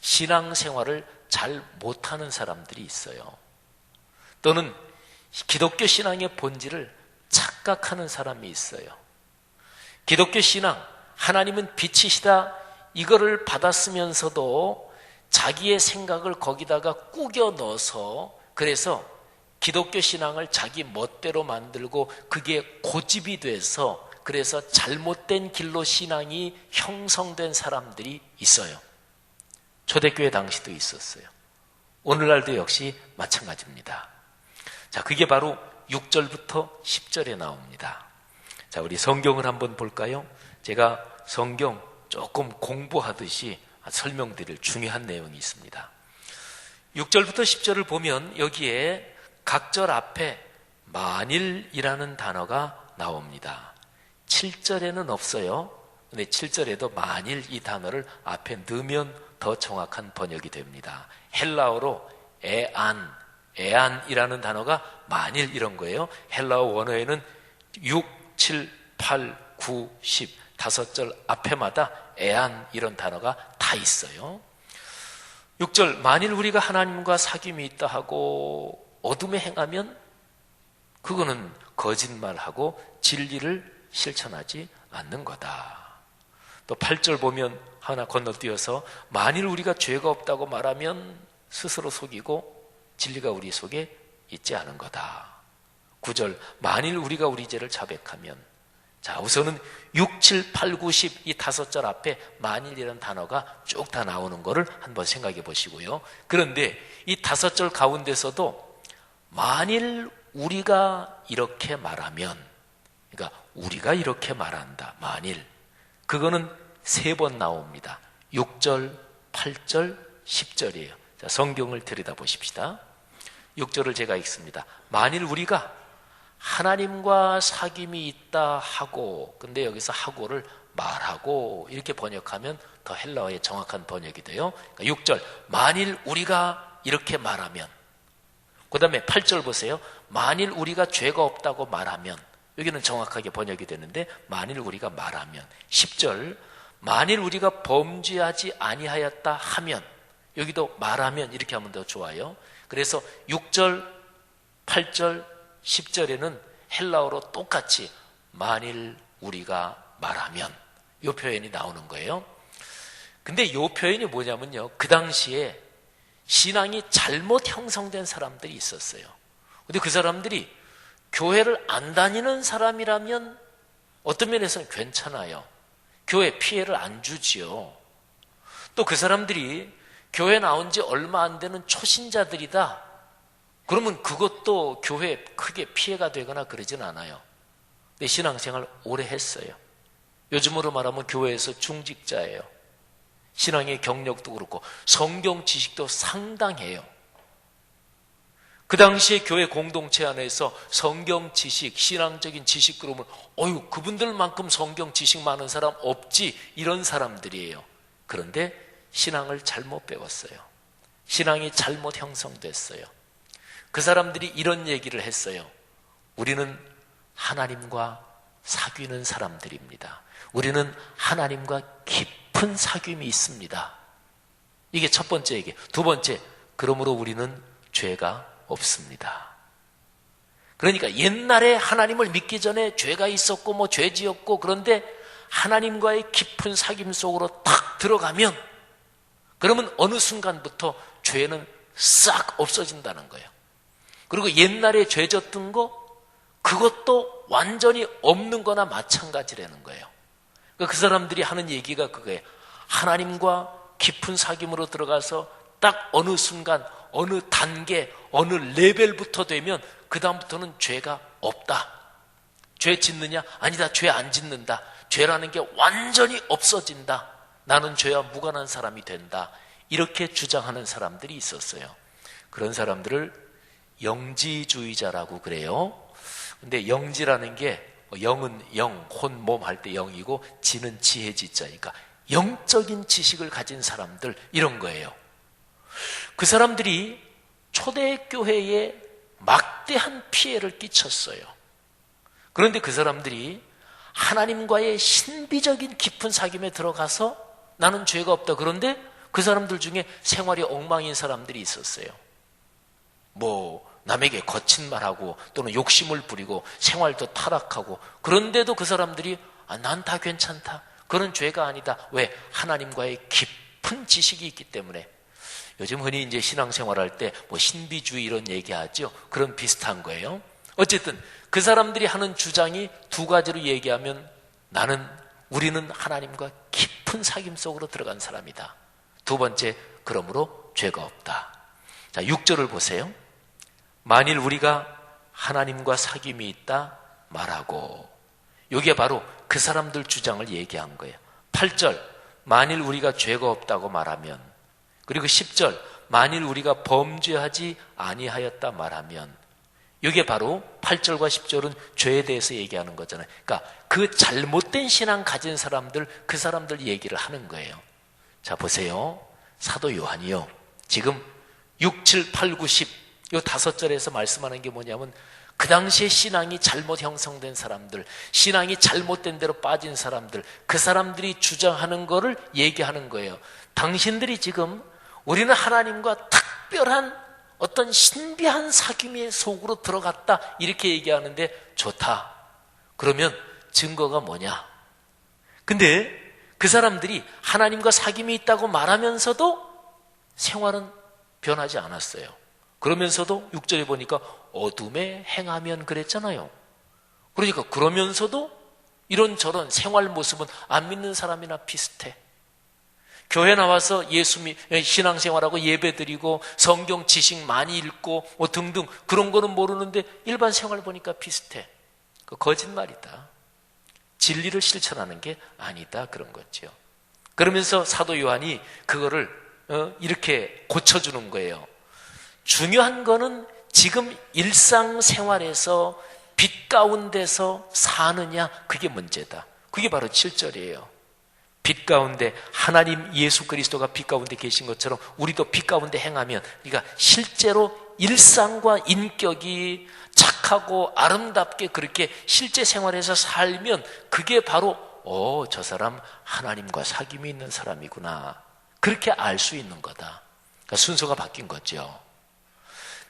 신앙생활을 잘 못하는 사람들이 있어요. 또는 기독교 신앙의 본질을 착각하는 사람이 있어요. 기독교 신앙, 하나님은 빛이시다, 이거를 받았으면서도 자기의 생각을 거기다가 꾸겨 넣어서, 그래서 기독교 신앙을 자기 멋대로 만들고 그게 고집이 돼서, 그래서 잘못된 길로 신앙이 형성된 사람들이 있어요. 초대교회 당시도 있었어요. 오늘날도 역시 마찬가지입니다. 자, 그게 바로 6절부터 10절에 나옵니다. 자, 우리 성경을 한번 볼까요? 제가 성경 조금 공부하듯이 설명드릴 중요한 내용이 있습니다. 6절부터 10절을 보면 여기에 각절 앞에 만일이라는 단어가 나옵니다. 7절에는 없어요. 근데 7절에도 만일 이 단어를 앞에 넣으면 더 정확한 번역이 됩니다. 헬라어로 에안이라는 단어가 만일 이런 거예요. 헬라어 원어에는 6, 7, 8, 9, 10 5절 앞에마다 에안 이런 단어가 다 있어요. 6절, 만일 우리가 하나님과 사귐이 있다 하고 어둠에 행하면 그거는 거짓말하고 진리를 실천하지 않는 거다. 또 8절 보면 하나 건너뛰어서 만일 우리가 죄가 없다고 말하면 스스로 속이고 진리가 우리 속에 있지 않은 거다. 9절, 만일 우리가 우리 죄를 자백하면, 자, 우선은 6, 7, 8, 9, 10 이 5절 앞에 만일이라는 단어가 쭉 다 나오는 거를 한번 생각해 보시고요. 그런데 이 5절 가운데서도 만일 우리가 이렇게 말하면, 그러니까 우리가 이렇게 말한다, 만일, 그거는 3번 나옵니다. 6절, 8절, 10절이에요. 자, 성경을 들여다보십시다. 6절을 제가 읽습니다. 만일 우리가 하나님과 사귐이 있다 하고, 근데 여기서 하고를 말하고 이렇게 번역하면 더 헬라어의 정확한 번역이 돼요. 그러니까 6절, 만일 우리가 이렇게 말하면, 그 다음에 8절 보세요. 만일 우리가 죄가 없다고 말하면, 여기는 정확하게 번역이 되는데 만일 우리가 말하면. 10절, 만일 우리가 범죄하지 아니하였다 하면, 여기도 말하면 이렇게 하면 더 좋아요. 그래서 6절, 8절, 10절에는 헬라어로 똑같이 만일 우리가 말하면 이 표현이 나오는 거예요. 근데 이 표현이 뭐냐면요, 그 당시에 신앙이 잘못 형성된 사람들이 있었어요. 근데 그 사람들이 교회를 안 다니는 사람이라면 어떤 면에서는 괜찮아요. 교회 피해를 안 주지요. 또 그 사람들이 교회 나온 지 얼마 안 되는 초신자들이다, 그러면 그것도 교회에 크게 피해가 되거나 그러진 않아요. 근데 신앙생활 오래 했어요. 요즘으로 말하면 교회에서 중직자예요. 신앙의 경력도 그렇고 성경 지식도 상당해요. 그 당시에 교회 공동체 안에서 성경 지식, 신앙적인 지식 그러면 그분들만큼 성경 지식 많은 사람 없지, 이런 사람들이에요. 그런데 신앙을 잘못 배웠어요. 신앙이 잘못 형성됐어요. 그 사람들이 이런 얘기를 했어요. 우리는 하나님과 사귀는 사람들입니다. 우리는 하나님과 깊은 사귐이 있습니다. 이게 첫 번째 얘기. 두 번째, 그러므로 우리는 죄가 없습니다. 그러니까 옛날에 하나님을 믿기 전에 죄가 있었고 죄 지었고, 그런데 하나님과의 깊은 사귐 속으로 딱 들어가면 그러면 어느 순간부터 죄는 싹 없어진다는 거예요. 그리고 옛날에 죄 졌던 거 그것도 완전히 없는 거나 마찬가지라는 거예요. 그 사람들이 하는 얘기가 그거예요. 하나님과 깊은 사귐으로 들어가서 딱 어느 순간, 어느 단계, 어느 레벨부터 되면 그 다음부터는 죄가 없다. 죄 짓느냐? 아니다, 죄 안 짓는다. 죄라는 게 완전히 없어진다. 나는 죄와 무관한 사람이 된다. 이렇게 주장하는 사람들이 있었어요. 그런 사람들을 영지주의자라고 그래요. 근데 영지라는 게 영은 영, 혼, 몸 할 때 영이고 지는 지혜 지자니까 영적인 지식을 가진 사람들, 이런 거예요. 그 사람들이 초대교회에 막대한 피해를 끼쳤어요. 그런데 그 사람들이 하나님과의 신비적인 깊은 사귐에 들어가서 나는 죄가 없다. 그런데 그 사람들 중에 생활이 엉망인 사람들이 있었어요. 남에게 거친 말하고 또는 욕심을 부리고 생활도 타락하고, 그런데도 그 사람들이 난 다 괜찮다. 그런 죄가 아니다. 왜? 하나님과의 깊은 지식이 있기 때문에. 요즘 흔히 이제 신앙생활할 때 신비주의 이런 얘기하죠. 그런 비슷한 거예요. 어쨌든 그 사람들이 하는 주장이 두 가지로 얘기하면 우리는 하나님과 깊은 사귐 속으로 들어간 사람이다. 두 번째, 그러므로 죄가 없다. 자, 6절을 보세요. 만일 우리가 하나님과 사귐이 있다 말하고, 이게 바로 그 사람들 주장을 얘기한 거예요. 8절, 만일 우리가 죄가 없다고 말하면, 그리고 10절, 만일 우리가 범죄하지 아니하였다 말하면, 이게 바로 8절과 10절은 죄에 대해서 얘기하는 거잖아요. 그러니까 그 잘못된 신앙 가진 사람들, 그 사람들 얘기를 하는 거예요. 자, 보세요. 사도 요한이요, 지금 6, 7, 8, 9, 10 이 5절에서 말씀하는 게 뭐냐면, 그 당시에 신앙이 잘못 형성된 사람들, 신앙이 잘못된 대로 빠진 사람들, 그 사람들이 주장하는 거를 얘기하는 거예요. 당신들이 지금 우리는 하나님과 특별한 어떤 신비한 사귐의 속으로 들어갔다, 이렇게 얘기하는데 좋다. 그러면 증거가 뭐냐? 근데 그 사람들이 하나님과 사귐이 있다고 말하면서도 생활은 변하지 않았어요. 그러면서도 6절에 보니까 어둠에 행하면 그랬잖아요. 그러니까 그러면서도 이런저런 생활 모습은 안 믿는 사람이나 비슷해. 교회 나와서 신앙생활하고 예배드리고 성경 지식 많이 읽고 등등 그런 거는 모르는데 일반 생활 보니까 비슷해. 그 거짓말이다. 진리를 실천하는 게 아니다, 그런 거죠. 그러면서 사도 요한이 그거를 이렇게 고쳐주는 거예요. 중요한 거는 지금 일상생활에서 빛 가운데서 사느냐, 그게 문제다. 그게 바로 7절이에요. 빛 가운데, 하나님 예수 그리스도가 빛 가운데 계신 것처럼 우리도 빛 가운데 행하면, 그러니까 실제로 일상과 인격이 착하고 아름답게 그렇게 실제 생활에서 살면 그게 바로 저 사람 하나님과 사귐이 있는 사람이구나, 그렇게 알 수 있는 거다. 그러니까 순서가 바뀐 거죠.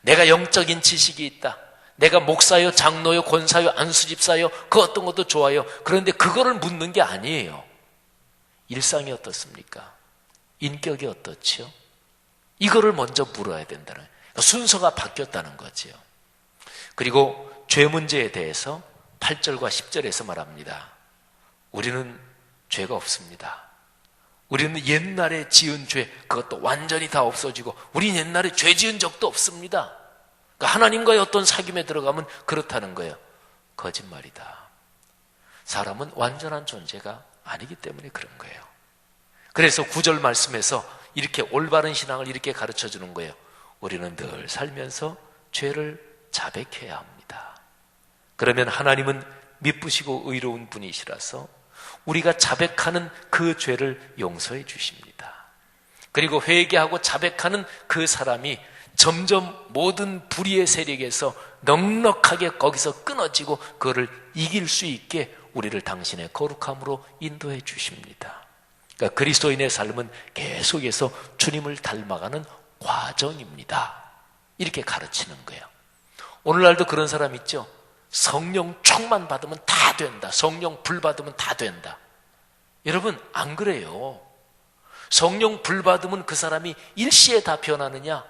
내가 영적인 지식이 있다, 내가 목사요, 장로요, 권사요, 안수집사요, 그 어떤 것도 좋아요. 그런데 그거를 묻는 게 아니에요. 일상이 어떻습니까? 인격이 어떻지요? 이거를 먼저 물어야 된다는 거예요. 순서가 바뀌었다는 거지요. 그리고 죄 문제에 대해서 8절과 10절에서 말합니다. 우리는 죄가 없습니다. 우리는 옛날에 지은 죄, 그것도 완전히 다 없어지고, 우리는 옛날에 죄 지은 적도 없습니다. 그러니까 하나님과의 어떤 사귐에 들어가면 그렇다는 거예요. 거짓말이다. 사람은 완전한 존재가 아니기 때문에 그런 거예요. 그래서 9절 말씀에서 이렇게 올바른 신앙을 이렇게 가르쳐 주는 거예요. 우리는 늘 살면서 죄를 자백해야 합니다. 그러면 하나님은 미쁘시고 의로운 분이시라서 우리가 자백하는 그 죄를 용서해 주십니다. 그리고 회개하고 자백하는 그 사람이 점점 모든 불의의 세력에서 넉넉하게 거기서 끊어지고 그거를 이길 수 있게 우리를 당신의 거룩함으로 인도해 주십니다. 그러니까 그리스도인의 삶은 계속해서 주님을 닮아가는 과정입니다. 이렇게 가르치는 거예요. 오늘날도 그런 사람 있죠? 성령 충만 받으면 다 된다. 성령 불 받으면 다 된다. 여러분, 안 그래요. 성령 불 받으면 그 사람이 일시에 다 변하느냐?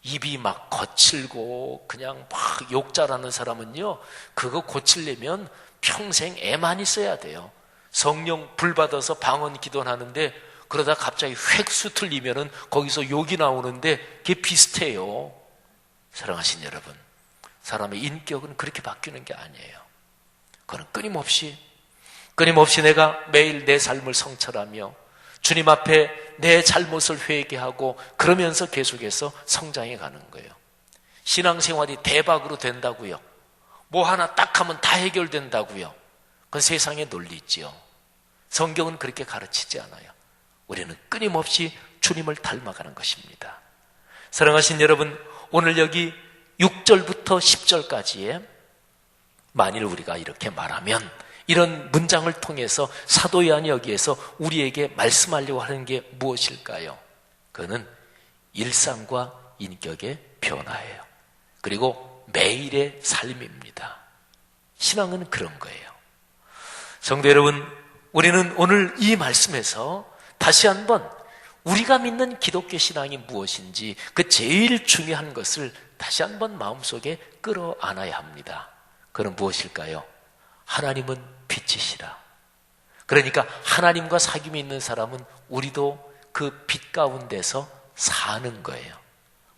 입이 막 거칠고 그냥 막 욕잘하는 사람은요, 그거 고치려면 평생 애 많이 써야 돼요. 성령 불 받아서 방언 기도하는데 그러다 갑자기 획 수틀리면은 거기서 욕이 나오는데 그게 비슷해요. 사랑하신 여러분, 사람의 인격은 그렇게 바뀌는 게 아니에요. 그건 끊임없이 내가 매일 내 삶을 성찰하며 주님 앞에 내 잘못을 회개하고 그러면서 계속해서 성장해 가는 거예요. 신앙생활이 대박으로 된다고요? 뭐 하나 딱 하면 다 해결된다고요? 그건 세상의 논리지요. 성경은 그렇게 가르치지 않아요. 우리는 끊임없이 주님을 닮아가는 것입니다. 사랑하신 여러분, 오늘 여기 6절부터 10절까지에 만일 우리가 이렇게 말하면, 이런 문장을 통해서 사도 요한이 여기에서 우리에게 말씀하려고 하는 게 무엇일까요? 그거는 일상과 인격의 변화예요. 그리고 매일의 삶입니다. 신앙은 그런 거예요. 성도 여러분, 우리는 오늘 이 말씀에서 다시 한번 우리가 믿는 기독교 신앙이 무엇인지 그 제일 중요한 것을 다시 한번 마음속에 끌어안아야 합니다. 그건 무엇일까요? 하나님은 빛이시라. 그러니까 하나님과 사귐이 있는 사람은 우리도 그 빛 가운데서 사는 거예요.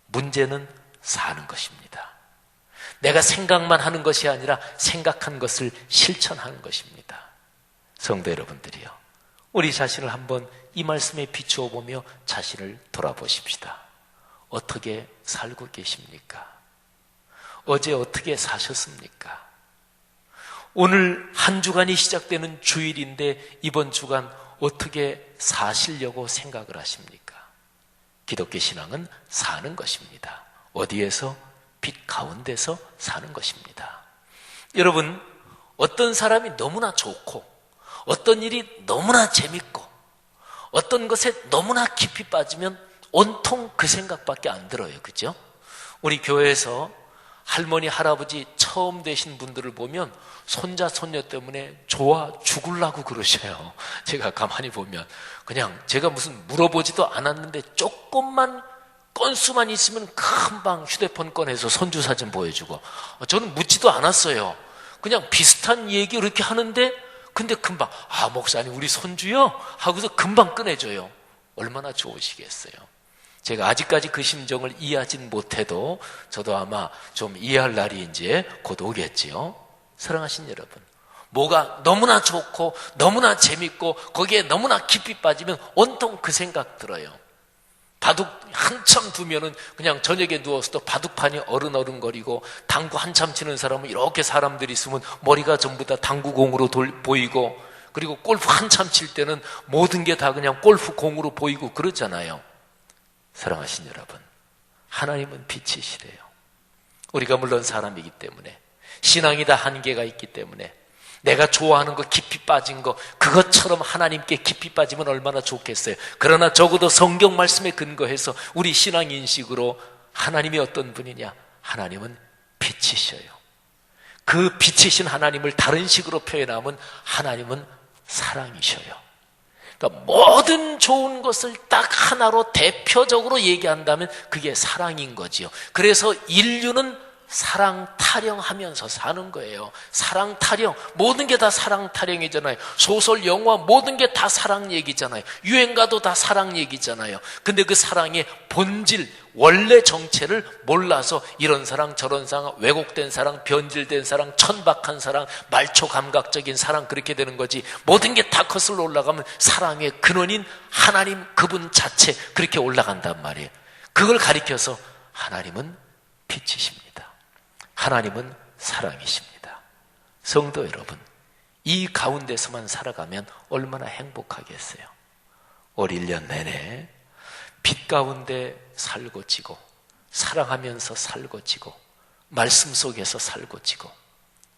문제는 사는 것입니다. 내가 생각만 하는 것이 아니라 생각한 것을 실천하는 것입니다. 성도 여러분들이요, 우리 자신을 한번 이 말씀에 비추어 보며 자신을 돌아보십시다. 어떻게 살고 계십니까? 어제 어떻게 사셨습니까? 오늘 한 주간이 시작되는 주일인데 이번 주간 어떻게 사시려고 생각을 하십니까? 기독교 신앙은 사는 것입니다. 어디에서? 빛 가운데서 사는 것입니다. 여러분, 어떤 사람이 너무나 좋고 어떤 일이 너무나 재밌고 어떤 것에 너무나 깊이 빠지면 온통 그 생각밖에 안 들어요. 그죠? 우리 교회에서 할머니, 할아버지 처음 되신 분들을 보면 손자, 손녀 때문에 좋아 죽으려고 그러셔요. 제가 가만히 보면 그냥 제가 무슨 물어보지도 않았는데 조금만 건수만 있으면 금방 휴대폰 꺼내서 손주 사진 보여주고, 저는 묻지도 않았어요. 그냥 비슷한 얘기 이렇게 하는데 근데 금방 목사님 우리 손주요? 하고서 금방 꺼내줘요. 얼마나 좋으시겠어요. 제가 아직까지 그 심정을 이해하진 못해도 저도 아마 좀 이해할 날이 이제 곧 오겠지요. 사랑하신 여러분, 뭐가 너무나 좋고 너무나 재밌고 거기에 너무나 깊이 빠지면 온통 그 생각 들어요. 바둑 한참 두면은 그냥 저녁에 누워서도 바둑판이 어른어른거리고, 당구 한참 치는 사람은 이렇게 사람들이 있으면 머리가 전부 다 당구공으로 보이고, 그리고 골프 한참 칠 때는 모든 게 다 그냥 골프공으로 보이고 그러잖아요. 사랑하신 여러분, 하나님은 빛이시래요. 우리가 물론 사람이기 때문에, 신앙이 다 한계가 있기 때문에 내가 좋아하는 거 깊이 빠진 거 그것처럼 하나님께 깊이 빠지면 얼마나 좋겠어요. 그러나 적어도 성경 말씀에 근거해서 우리 신앙 인식으로 하나님이 어떤 분이냐? 하나님은 빛 빛이셔요. 그 빛이신 하나님을 다른 식으로 표현하면 하나님은 사랑이셔요. 그러니까 모든 좋은 것을 딱 하나로 대표적으로 얘기한다면 그게 사랑인 거지요. 그래서 인류는 사랑 타령하면서 사는 거예요. 사랑 타령, 모든 게 다 사랑 타령이잖아요. 소설, 영화, 모든 게 다 사랑 얘기잖아요. 유행가도 다 사랑 얘기잖아요. 근데 그 사랑의 본질, 원래 정체를 몰라서 이런 사랑, 저런 사랑, 왜곡된 사랑, 변질된 사랑, 천박한 사랑, 말초 감각적인 사랑, 그렇게 되는 거지. 모든 게 다 거슬러 올라가면 사랑의 근원인 하나님 그분 자체 그렇게 올라간단 말이에요. 그걸 가리켜서 하나님은 빛이십니다. 하나님은 사랑이십니다. 성도 여러분, 이 가운데서만 살아가면 얼마나 행복하겠어요. 올 1년 내내 빛 가운데 살고 지고, 사랑하면서 살고 지고, 말씀 속에서 살고 지고,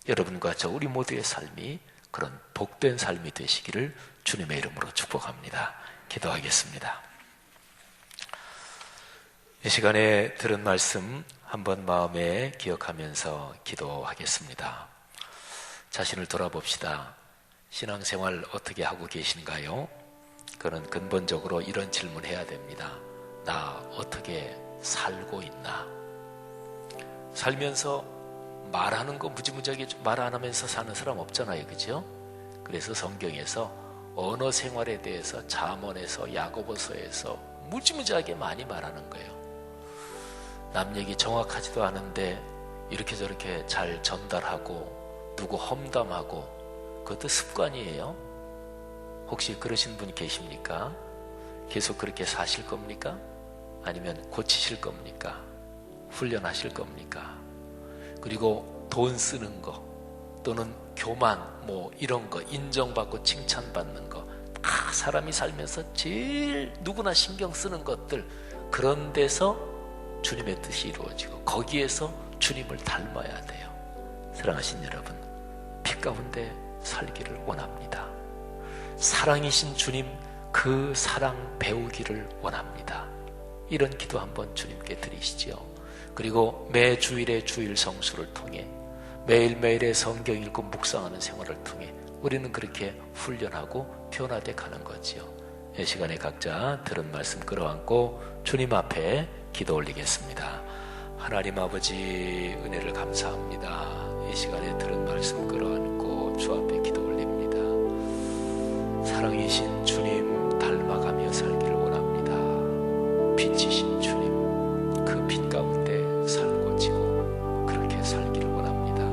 여러분과 저 우리 모두의 삶이 그런 복된 삶이 되시기를 주님의 이름으로 축복합니다. 기도하겠습니다. 이 시간에 들은 말씀 한번 마음에 기억하면서 기도하겠습니다. 자신을 돌아봅시다. 신앙생활 어떻게 하고 계신가요? 그는 근본적으로 이런 질문해야 됩니다. 나 어떻게 살고 있나? 살면서 말하는 거 무지무지하게 말 안 하면서 사는 사람 없잖아요. 그죠? 그래서 성경에서 언어 생활에 대해서 잠언에서 야고보서에서 무지무지하게 많이 말하는 거예요. 남 얘기 정확하지도 않은데 이렇게 저렇게 잘 전달하고 누구 험담하고 그것도 습관이에요. 혹시 그러신 분 계십니까? 계속 그렇게 사실 겁니까? 아니면 고치실 겁니까? 훈련하실 겁니까? 그리고 돈 쓰는 거 또는 교만 뭐 이런 거 인정받고 칭찬받는 거 다 사람이 살면서 제일 누구나 신경 쓰는 것들, 그런 데서 주님의 뜻이 이루어지고 거기에서 주님을 닮아야 돼요. 사랑하신 여러분, 빛 가운데 살기를 원합니다. 사랑이신 주님, 그 사랑 배우기를 원합니다. 이런 기도 한번 주님께 드리시지요. 그리고 매 주일의 주일 성수를 통해 매일매일의 성경 읽고 묵상하는 생활을 통해 우리는 그렇게 훈련하고 변화돼 가는 거지요. 이 시간에 각자 들은 말씀 끌어안고 주님 앞에 기도 올리겠습니다. 하나님 아버지, 은혜를 감사합니다. 이 시간에 들은 말씀 끌어안고 주 앞에 기도 올립니다. 사랑이신 주님 닮아가며 살기를 원합니다. 빛이신 주님, 그 빛 가운데 살고 지고 그렇게 살기를 원합니다.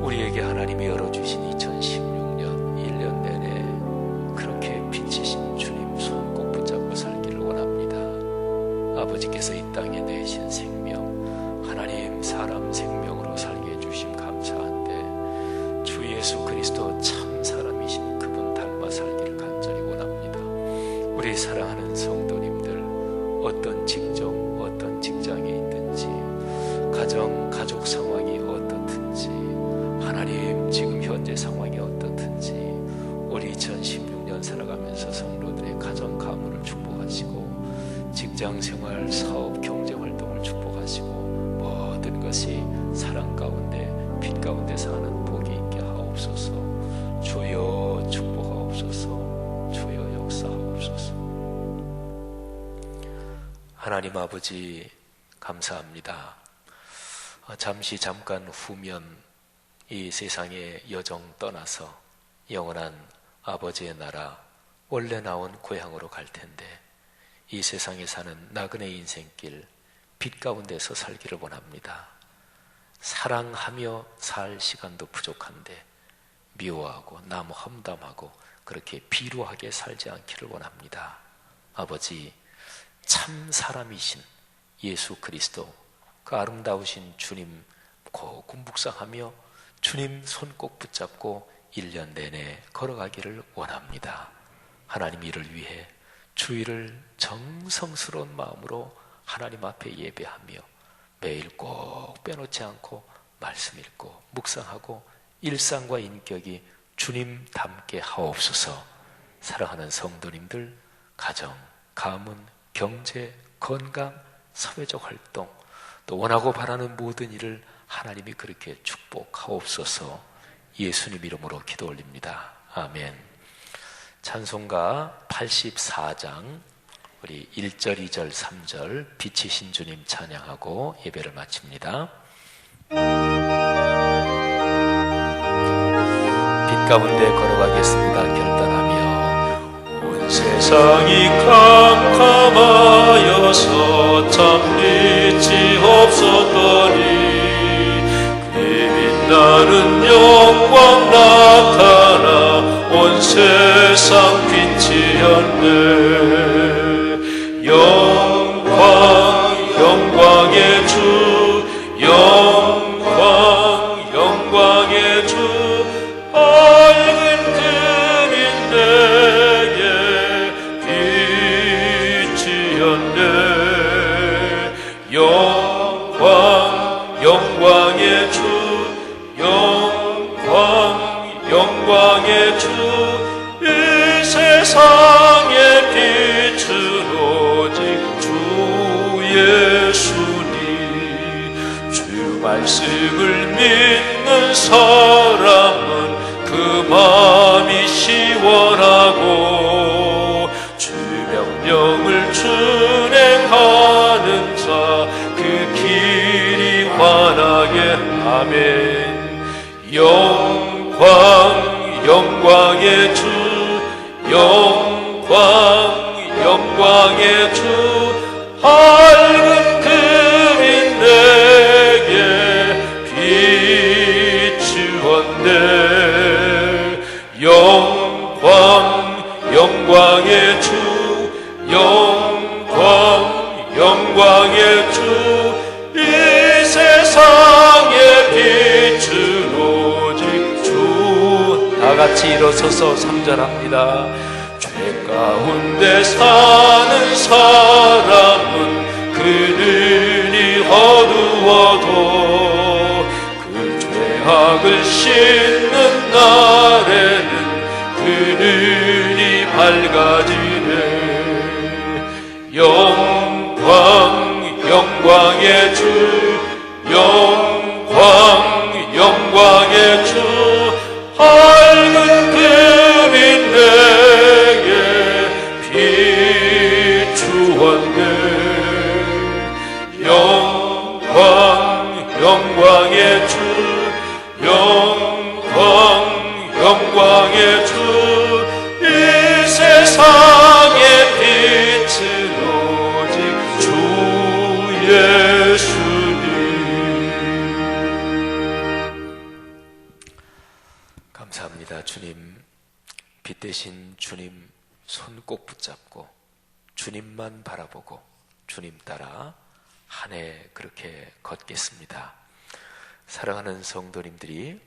우리에게 하나님이 열어주신 2016년 1년 내내 그렇게 빛이신 주님 손 꼭 붙잡고 살기를 원합니다. 아버지께서 이 땅에 내신 생명, 하나님 사람 생명으로 살게 해주심 감사한데 주 예수 그리스도 참 사람이신 그분 닮아 살기를 간절히 원합니다. 우리 사랑하는 성도님들, 어떤 직종, 어떤 직장에 있든지 가족 상황이 어떻든지 하나님 지금 현재 상황이 어떻든지 우리 2016년 살아가면서 성도들의 가정 가문을 축복하시고 직장생활, 사업, 경제활동을 축복하시고 모든 것이 사랑 가운데 빛 가운데 사는 복이 있게 하옵소서. 주여 축복하옵소서. 주여 역사하옵소서. 하나님 아버지 감사합니다. 잠깐 후면 이 세상의 여정 떠나서 영원한 아버지의 나라 원래 나온 고향으로 갈 텐데 이 세상에 사는 나그네 인생길 빛 가운데서 살기를 원합니다. 사랑하며 살 시간도 부족한데 미워하고 남 험담하고 그렇게 비루하게 살지 않기를 원합니다. 아버지, 참 사람이신 예수 그리스도, 그 아름다우신 주님 꼭 묵상하며 주님 손 꼭 붙잡고 1년 내내 걸어가기를 원합니다. 하나님 이를 위해 주일을 정성스러운 마음으로 하나님 앞에 예배하며 매일 꼭 빼놓지 않고 말씀 읽고 묵상하고 일상과 인격이 주님 닮게 하옵소서. 사랑하는 성도님들, 가정, 가문, 경제, 건강, 사회적 활동, 또 원하고 바라는 모든 일을 하나님이 그렇게 축복하옵소서. 예수님 이름으로 기도 올립니다. 아멘. 찬송가 84장 우리 1절, 2절, 3절 빛이신 주님 찬양하고 예배를 마칩니다. 빛 가운데 걸어가겠습니다. 결단하며 온 세상이 캄캄하여서 참 빛이 없었더니 그의 빛나는 영광 나타나 온 세상 빛이었네. 영광의 주, 영광의 주, 밝은 금인 내게 빛이었네. 영광의 주, 영광의 주, 이 세상의 빛은 오직 주 예수니. 주 말씀을 믿는 사람은 그 마음이 시원하고 주 명령을 준행하는 자 그 길이 환하게. 아멘. 영광의 주, 영광의 주, 밝은 금인 내게 비추었네. 영광의 주, 영광의 주, 이 세상의 빛은 오직 주. 다 같이 일어서서 삼전합니다. 죄 가운데 사는 사람은 그늘이 어두워도 그 죄악을 씻는 날에는 그늘이 밝아지네. 영광의 주, 영광의 주, 밝은 금인 내게 비추었네. 영광의 주, 영광의 주, 이 세상의 빛은 오직 주 예수님. 감사합니다. 주님, 빛 대신 주님 손 꼭 붙잡고 주님만 바라보고 주님 따라 한 해 그렇게 걷겠습니다. 사랑하는 성도님들이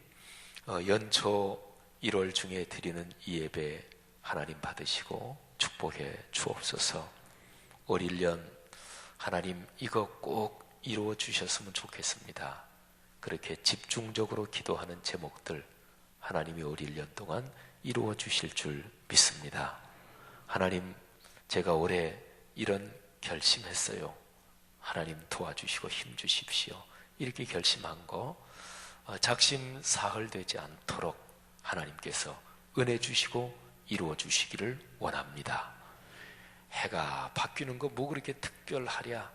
연초 1월 중에 드리는 이 예배 하나님 받으시고 축복해 주옵소서. 올 1년 하나님 이거 꼭 이루어 주셨으면 좋겠습니다. 그렇게 집중적으로 기도하는 제목들 하나님이 올 1년 동안 이루어 주실 줄 믿습니다. 하나님, 제가 올해 이런 결심했어요. 하나님 도와주시고 힘 주십시오. 이렇게 결심한 거 작심 사흘되지 않도록 하나님께서 은혜 주시고 이루어 주시기를 원합니다. 해가 바뀌는 거 뭐 그렇게 특별하랴?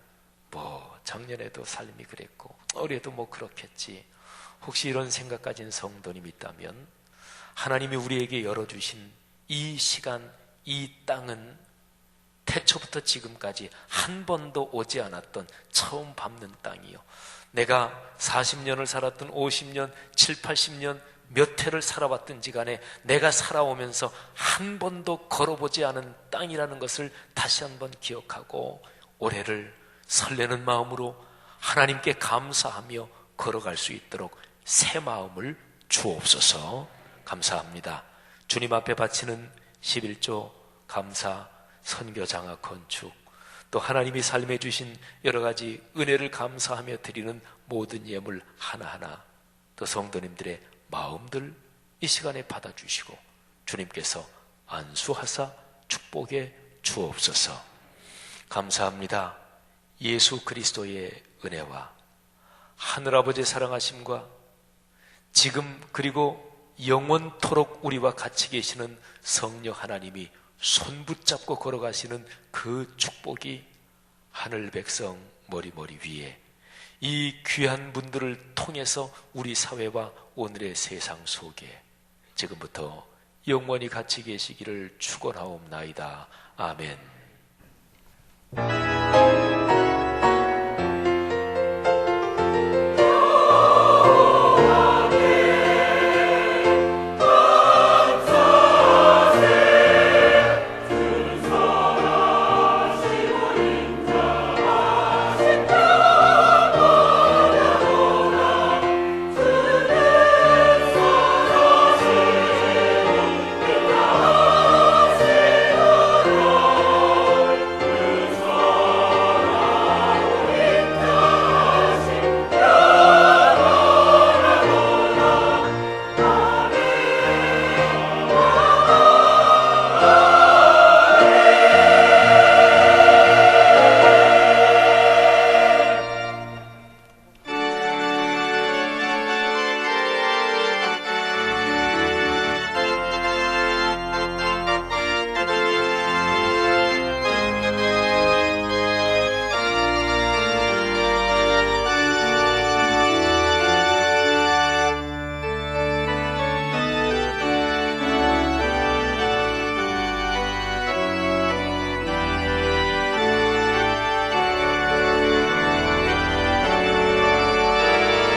뭐 작년에도 삶이 그랬고 올해도 뭐 그렇겠지. 혹시 이런 생각 가진 성도님 있다면 하나님이 우리에게 열어주신 이 시간, 이 땅은 태초부터 지금까지 한 번도 오지 않았던 처음 밟는 땅이요. 내가 40년을 살았던 50년, 7, 80년 몇 해를 살아왔든지 간에 내가 살아오면서 한 번도 걸어보지 않은 땅이라는 것을 다시 한번 기억하고 올해를 설레는 마음으로 하나님께 감사하며 걸어갈 수 있도록 새 마음을 주옵소서. 감사합니다. 주님 앞에 바치는 11조 감사, 선교 장학 건축, 또 하나님이 삶에 주신 여러 가지 은혜를 감사하며 드리는 모든 예물 하나하나, 또 성도님들의 마음들 이 시간에 받아주시고 주님께서 안수하사 축복해 주옵소서. 감사합니다. 예수 그리스도의 은혜와 하늘아버지의 사랑하심과 지금 그리고 영원토록 우리와 같이 계시는 성령 하나님이 손붙잡고 걸어가시는 그 축복이 하늘 백성 머리머리 위에 이 귀한 분들을 통해서 우리 사회와 오늘의 세상 속에 지금부터 영원히 같이 계시기를 축원하옵나이다. 아멘.